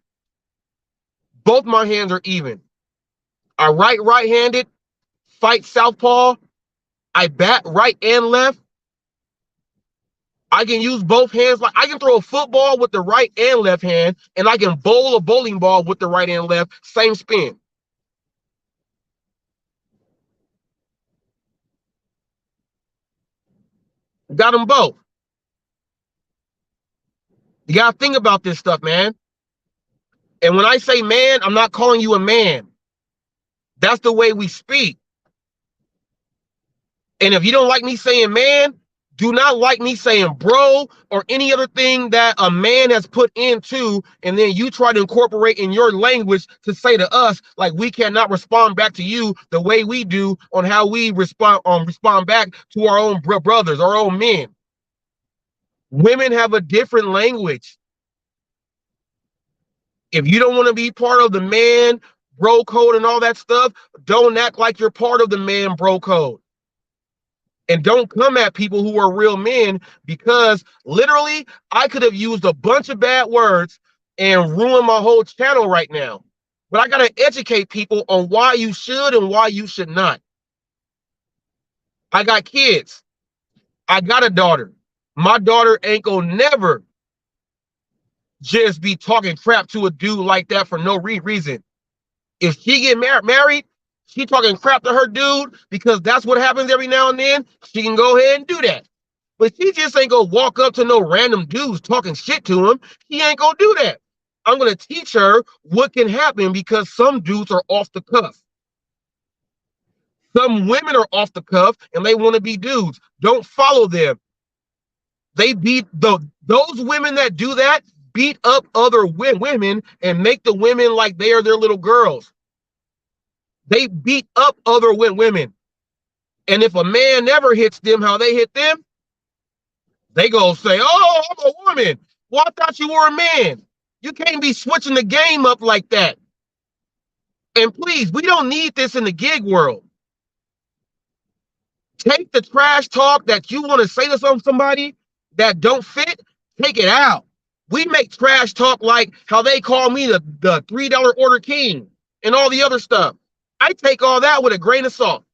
Both my hands are even. I write right-handed, fight southpaw. I bat right and left. I can use both hands. Like I can throw a football with the right and left hand, and I can bowl a bowling ball with the right and left, same spin. Got them both. You got to think about this stuff, man. And when I say man, I'm not calling you a man. That's the way we speak. And if you don't like me saying man, do not like me saying bro or any other thing that a man has put into, and then you try to incorporate in your language to say to us, like we cannot respond back to you the way we do on how we respond back to our own brothers, our own men. Women have a different language. If you don't want to be part of the man bro code and all that stuff, don't act like you're part of the man bro code. And don't come at people who are real men, because literally I could have used a bunch of bad words and ruined my whole channel right now. But I got to educate people on why you should and why you should not. I got kids. I got a daughter. My daughter ain't gonna never just be talking crap to a dude like that for no reason. If she get married, she talking crap to her dude because that's what happens every now and then, she can go ahead and do that. But she just ain't gonna walk up to no random dudes talking shit to him. She ain't gonna do that. I'm gonna teach her what can happen, because some dudes are off the cuff. Some women are off the cuff and they want to be dudes. Don't follow them. They beat those women that do that, beat up other women and make the women like they are their little girls. They beat up other women. And if a man never hits them how they hit them, they go say, oh, I'm a woman. Well, I thought you were a man. You can't be switching the game up like that. And please, we don't need this in the gig world. Take the trash talk that you want to say to somebody that don't fit, take it out. We make trash talk like how they call me the $3 order king and all the other stuff. I take all that with a grain of salt.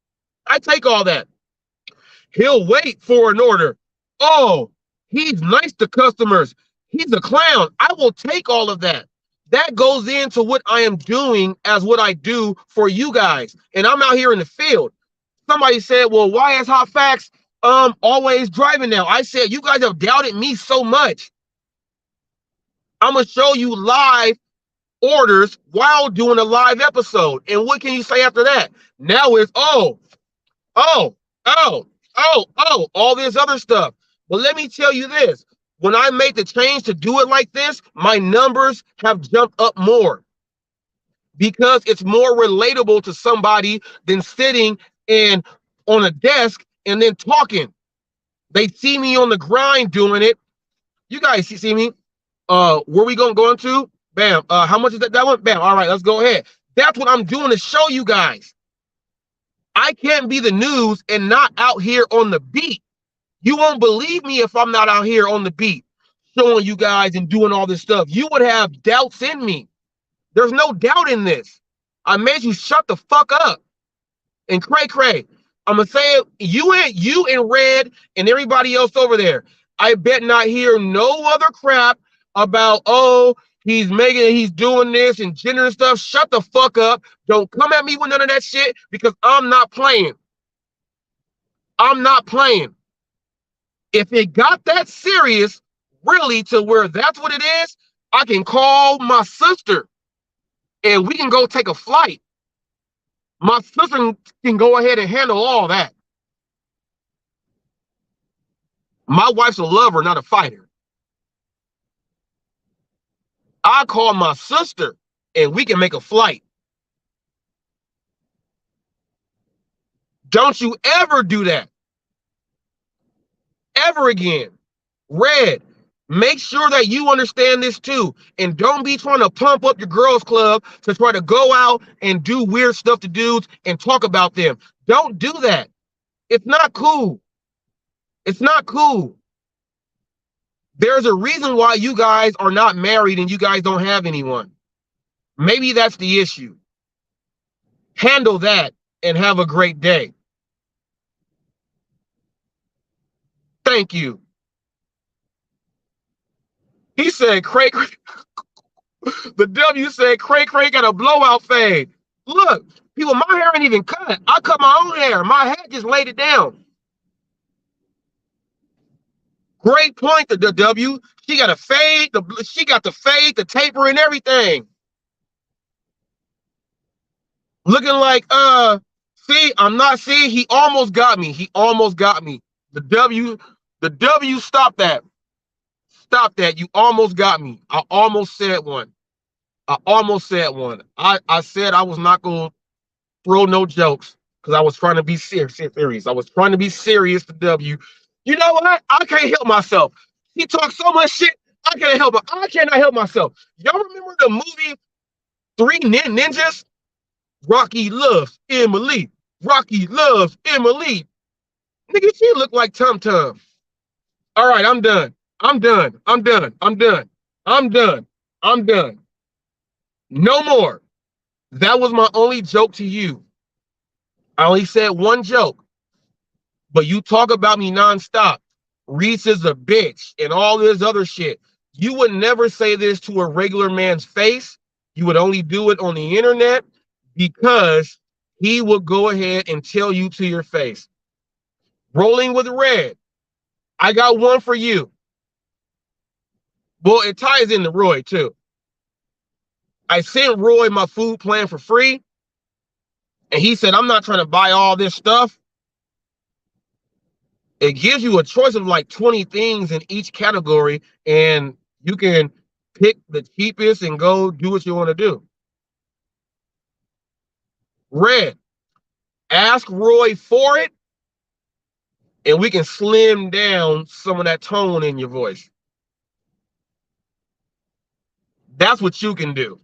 I take all that. He'll wait for an order. Oh, he's nice to customers. He's a clown. I will take all of that. That goes into what I am doing as what I do for you guys. And I'm out here in the field. Somebody said, well, why is HotFacts always driving now? I said, you guys have doubted me so much. I'm going to show you live orders while doing a live episode. And what can you say after that? Now it's, all this other stuff. But let me tell you this. When I made the change to do it like this, my numbers have jumped up more, because it's more relatable to somebody than sitting and on a desk and then talking. They see me on the grind doing it. You guys see me? Where we going to? Bam. How much is that one? Bam. All right, let's go ahead. That's what I'm doing to show you guys. I can't be the news and not out here on the beat. You won't believe me if I'm not out here on the beat showing you guys and doing all this stuff. You would have doubts in me. There's no doubt in this. I made you shut the fuck up. And cray, I'm gonna say it, you and Red and everybody else over there, I bet not hear no other crap about, oh, he's doing this and gender and stuff. Shut the fuck up. Don't come at me with none of that shit, because I'm not playing. I'm not playing. If it got that serious, really, to where that's what it is, I can call my sister and we can go take a flight. My sister can go ahead and handle all that. My wife's a lover, not a fighter. I call my sister and we can make a flight. Don't you ever do that. Ever again. Red, Make sure that you understand this too. And don't be trying to pump up your girls club to try to go out and do weird stuff to dudes and talk about them. Don't do that. It's not cool. It's not cool. There's a reason why you guys are not married and you guys don't have anyone. Maybe that's the issue. Handle that and have a great day. Thank you. He said, Cray, the W said, Cray got a blowout fade. Look, people, my hair ain't even cut. I cut my own hair. My head just laid it down. Great point, the W. She got a fade. She got the fade, the taper, and everything. Looking like, see, I'm not seeing. He almost got me. He almost got me. The W, stop that. Stop that. You almost got me. I almost said one. I said I was not going to throw no jokes because I was trying to be serious. I was trying to be serious, the W. You know what? I can't help myself. He talks so much shit. I can't help it. I cannot help myself. Y'all remember the movie Three Ninjas? Rocky loves Emily. Rocky loves Emily. Nigga, she look like Tum Tum. All right, I'm done. I'm done. No more. That was my only joke to you. I only said one joke. But you talk about me nonstop. Reese is a bitch and all this other shit. You would never say this to a regular man's face. You would only do it on the internet because he would go ahead and tell you to your face. Rolling with red. I got one for you. Well, it ties into Roy too. I sent Roy my food plan for free. And he said, I'm not trying to buy all this stuff. It gives you a choice of like 20 things in each category. And you can pick the cheapest and go do what you want to do. Red. Ask Roy for it. And we can slim down some of that tone in your voice. That's what you can do.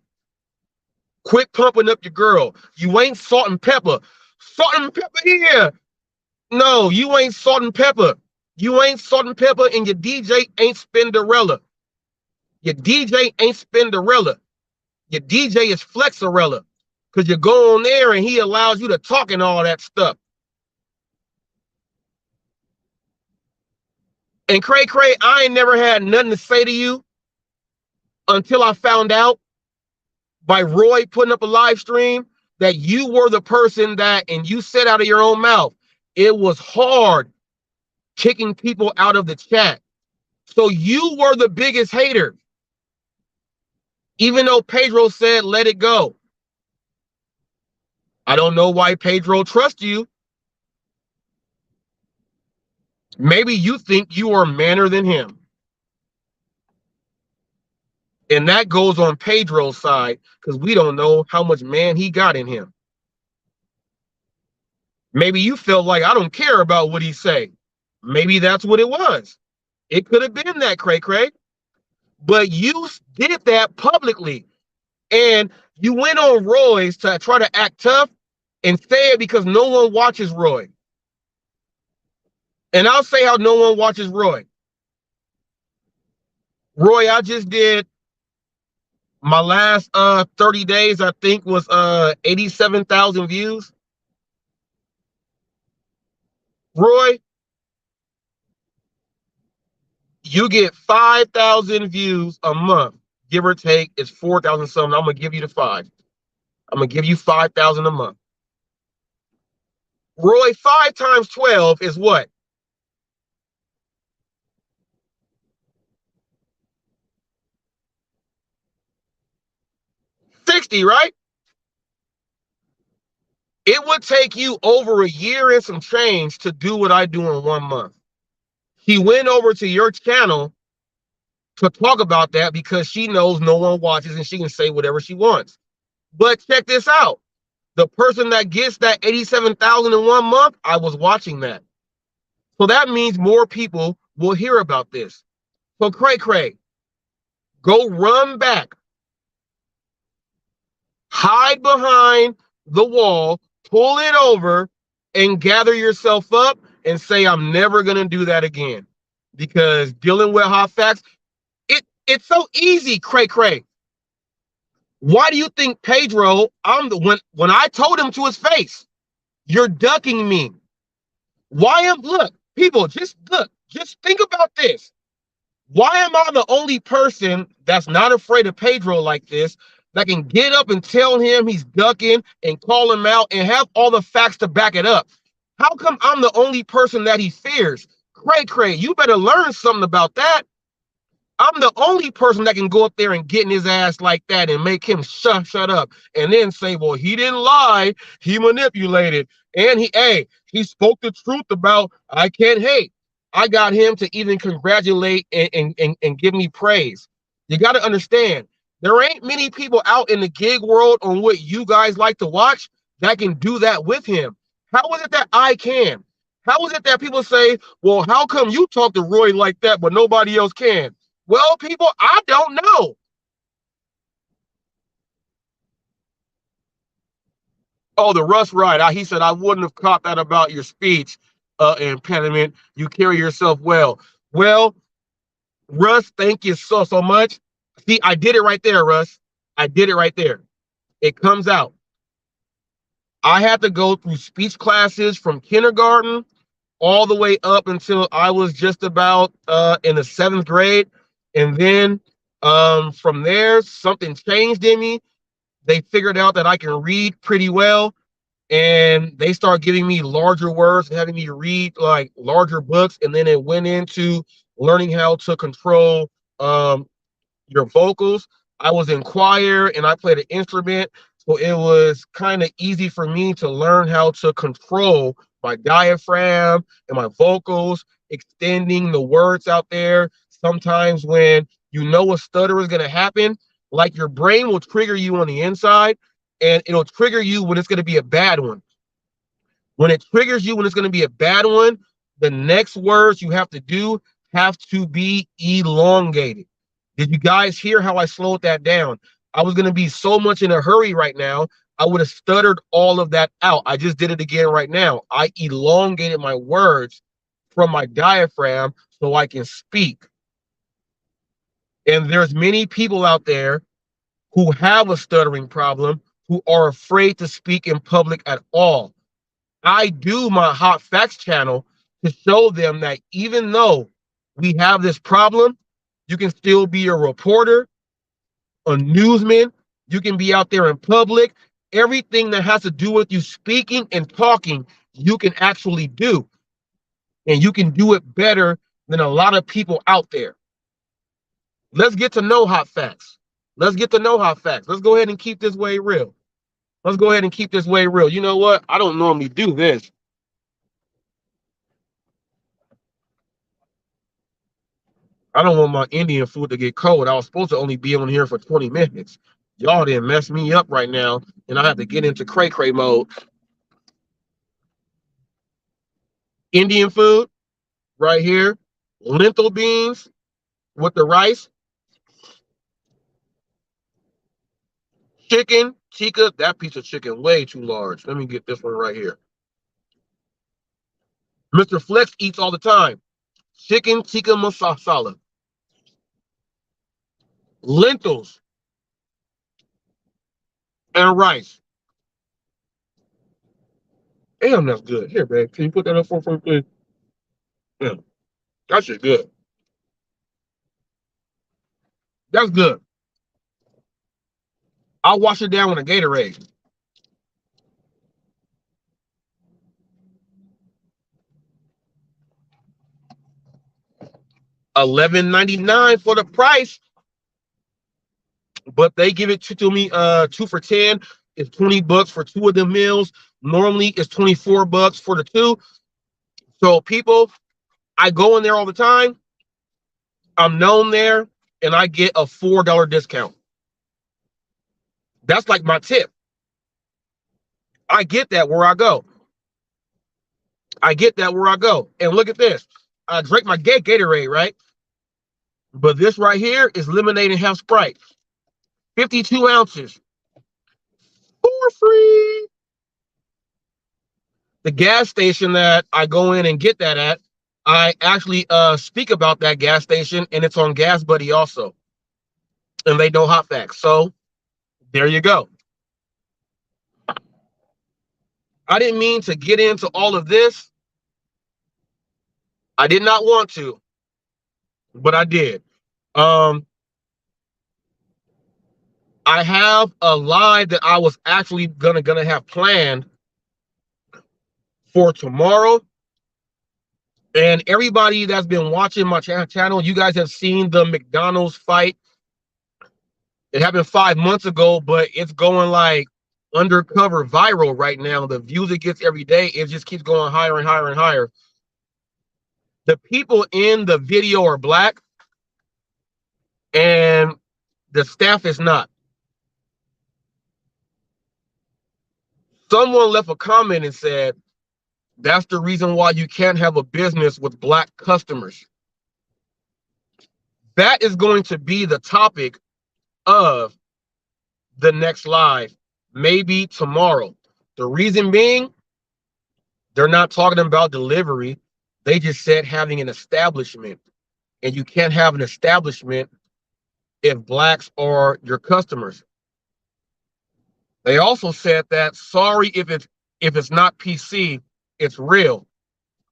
Quit pumping up your girl. You ain't salt and pepper. Salt and pepper here. No, you ain't salt and pepper. You ain't salt and pepper, and your DJ ain't Spinderella. Your DJ ain't Spinderella. Your DJ is Flexarella. Because you go on there and he allows you to talk and all that stuff. And Cray, I ain't never had nothing to say to you until I found out by Roy putting up a live stream that you were the person that, and you said out of your own mouth, it was hard kicking people out of the chat. So you were the biggest hater. Even though Pedro said, let it go. I don't know why Pedro trusts you. Maybe you think you are manner than him. And that goes on Pedro's side because we don't know how much man he got in him. Maybe you felt like I don't care about what he say. Maybe that's what it was. It could have been that, Cray. But you did that publicly. And you went on Roy's to try to act tough and say it because no one watches Roy. And I'll say how no one watches Roy. Roy, I just did my last 30 days, I think, was 87,000 views. Roy, you get 5,000 views a month, give or take. It's 4,000 something. I'm gonna give you the 5. I'm gonna give you 5,000 a month. Roy, 5 times 12 is what? 60, right? It would take you over a year and some change to do what I do in 1 month. He went over to your channel to talk about that because she knows no one watches and she can say whatever she wants. But check this out. The person that gets that 87,000 in 1 month, I was watching that. So that means more people will hear about this. So cray, go run back, hide behind the wall, pull it over, and gather yourself up and say, I'm never going to do that again. Because dealing with hot facts, it's so easy, cray. Why do you think Pedro, when I told him to his face, you're ducking me? Look, people, just think about this. Why am I the only person that's not afraid of Pedro like this, that can get up and tell him he's ducking and call him out and have all the facts to back it up? How come I'm the only person that he fears? Cray, you better learn something about that. I'm the only person that can go up there and get in his ass like that and make him shut up and then say, well, he didn't lie, he manipulated, and he spoke the truth about I can't hate. I got him to even congratulate and give me praise. You got to understand, there ain't many people out in the gig world on what you guys like to watch that can do that with him. How is it that I can? How is it that people say, well, how come you talk to Roy like that, but nobody else can? Well, people, I don't know. Oh, the Russ ride. He said, I wouldn't have caught that about your speech impediment. You carry yourself well. Well, Russ, thank you so much. See, I did it right there, Russ. I did it right there. It comes out. I had to go through speech classes from kindergarten all the way up until I was just about in the 7th grade. And then from there, something changed in me. They figured out that I can read pretty well, and they started giving me larger words, having me read like larger books. And then it went into learning how to control your vocals. I was in choir and I played an instrument. So it was kind of easy for me to learn how to control my diaphragm and my vocals, extending the words out there. Sometimes when you know a stutter is going to happen, like your brain will trigger you on the inside and it'll trigger you when it's going to be a bad one. When it triggers you when it's going to be a bad one, the next words you have to do have to be elongated. Did you guys hear how I slowed that down? I was going to be so much in a hurry right now, I would have stuttered all of that out. I just did it again right now. I elongated my words from my diaphragm so I can speak. And there's many people out there who have a stuttering problem who are afraid to speak in public at all. I do my Hot Facts channel to show them that even though we have this problem, you can still be a reporter, a newsman, you can be out there in public. Everything that has to do with you speaking and talking, you can actually do. And you can do it better than a lot of people out there. Let's get to know Hot Facts. Let's get to know Hot Facts. Let's go ahead and keep this way real. Let's go ahead and keep this way real. You know what? I don't normally do this. I don't want my Indian food to get cold. I was supposed to only be on here for 20 minutes. Y'all didn't mess me up right now, and I have to get into cray mode. Indian food right here. Lentil beans with the rice. Chicken tikka. That piece of chicken way too large. Let me get this one right here. Mr. Flex eats all the time. Chicken tikka masala. Lentils and rice. Damn, that's good. Here, babe. Can you put that up for me, please? Yeah, that shit good. That's good. I'll wash it down with a Gatorade. $11.99 for the price, but they give it to me 2 for $10. It's $20 for 2 of the meals. Normally it's $24 for the 2. So people, I go in there all the time. I'm known there, and I get a $4 discount. That's like my tip. I get that where I go. I get that where I go. And look at this. I drink my Gatorade, right? But this right here is lemonade and half Sprite. 52 ounces for free. The gas station that I go in and get that at, I actually speak about that gas station, and it's on Gas Buddy also. And they know HotFacts. So there you go. I didn't mean to get into all of this. I did not want to, but I did. I have a live that I was actually gonna have planned for tomorrow. And everybody that's been watching my channel, you guys have seen the McDonald's fight. It happened 5 months ago, but it's going like undercover viral right now. The views it gets every day, it just keeps going higher and higher and higher. The people in the video are black, and the staff is not. Someone left a comment and said, that's the reason why you can't have a business with black customers. That is going to be the topic of the next live, maybe tomorrow. The reason being, they're not talking about delivery. They just said having an establishment. And you can't have an establishment if blacks are your customers. They also said that, sorry if it's not PC, it's real.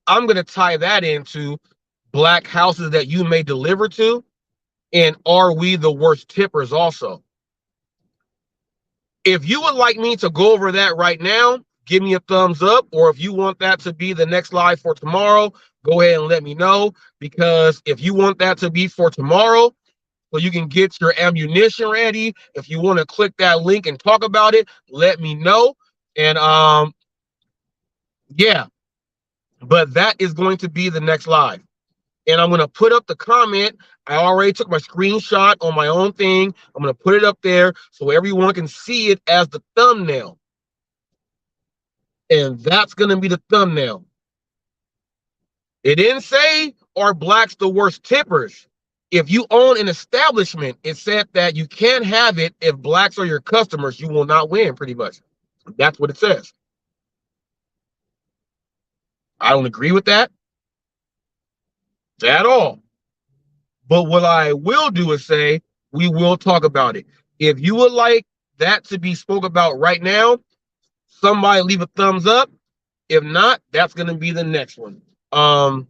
I'm going to tie that into black houses that you may deliver to, and are we the worst tippers also? If you would like me to go over that right now, give me a thumbs up, or if you want that to be the next live for tomorrow, go ahead and let me know, because if you want that to be for tomorrow, so you can get your ammunition ready, if you want to click that link and talk about it, let me know. And yeah, but that is going to be the next live. And I'm going to put up the comment. I already took my screenshot on my own thing. I'm going to put it up there so everyone can see it as the thumbnail. And that's going to be the thumbnail. It didn't say, are blacks the worst tippers? If you own an establishment, it said that you can't have it if blacks are your customers. You will not win, pretty much. That's what it says. I don't agree with that at all. But what I will do is say, we will talk about it. If you would like that to be spoke about right now, somebody leave a thumbs up. If not, that's going to be the next one. Go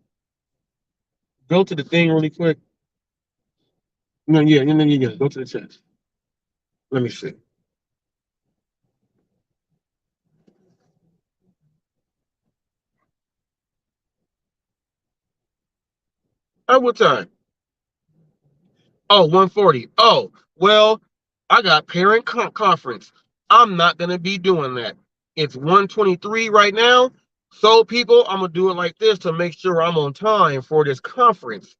to the thing really quick. No, yeah, go to the chat. Let me see. At what time? Oh, 1:40. Oh, well, I got parent conference. I'm not going to be doing that. It's 1:23 right now. So, people, I'm going to do it like this to make sure I'm on time for this conference.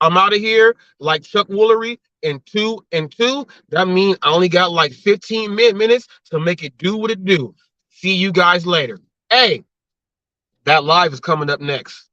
I'm out of here like Chuck Woolery in 2 and 2. That means I only got like 15 minutes to make it do what it do. See you guys later. Hey, that live is coming up next.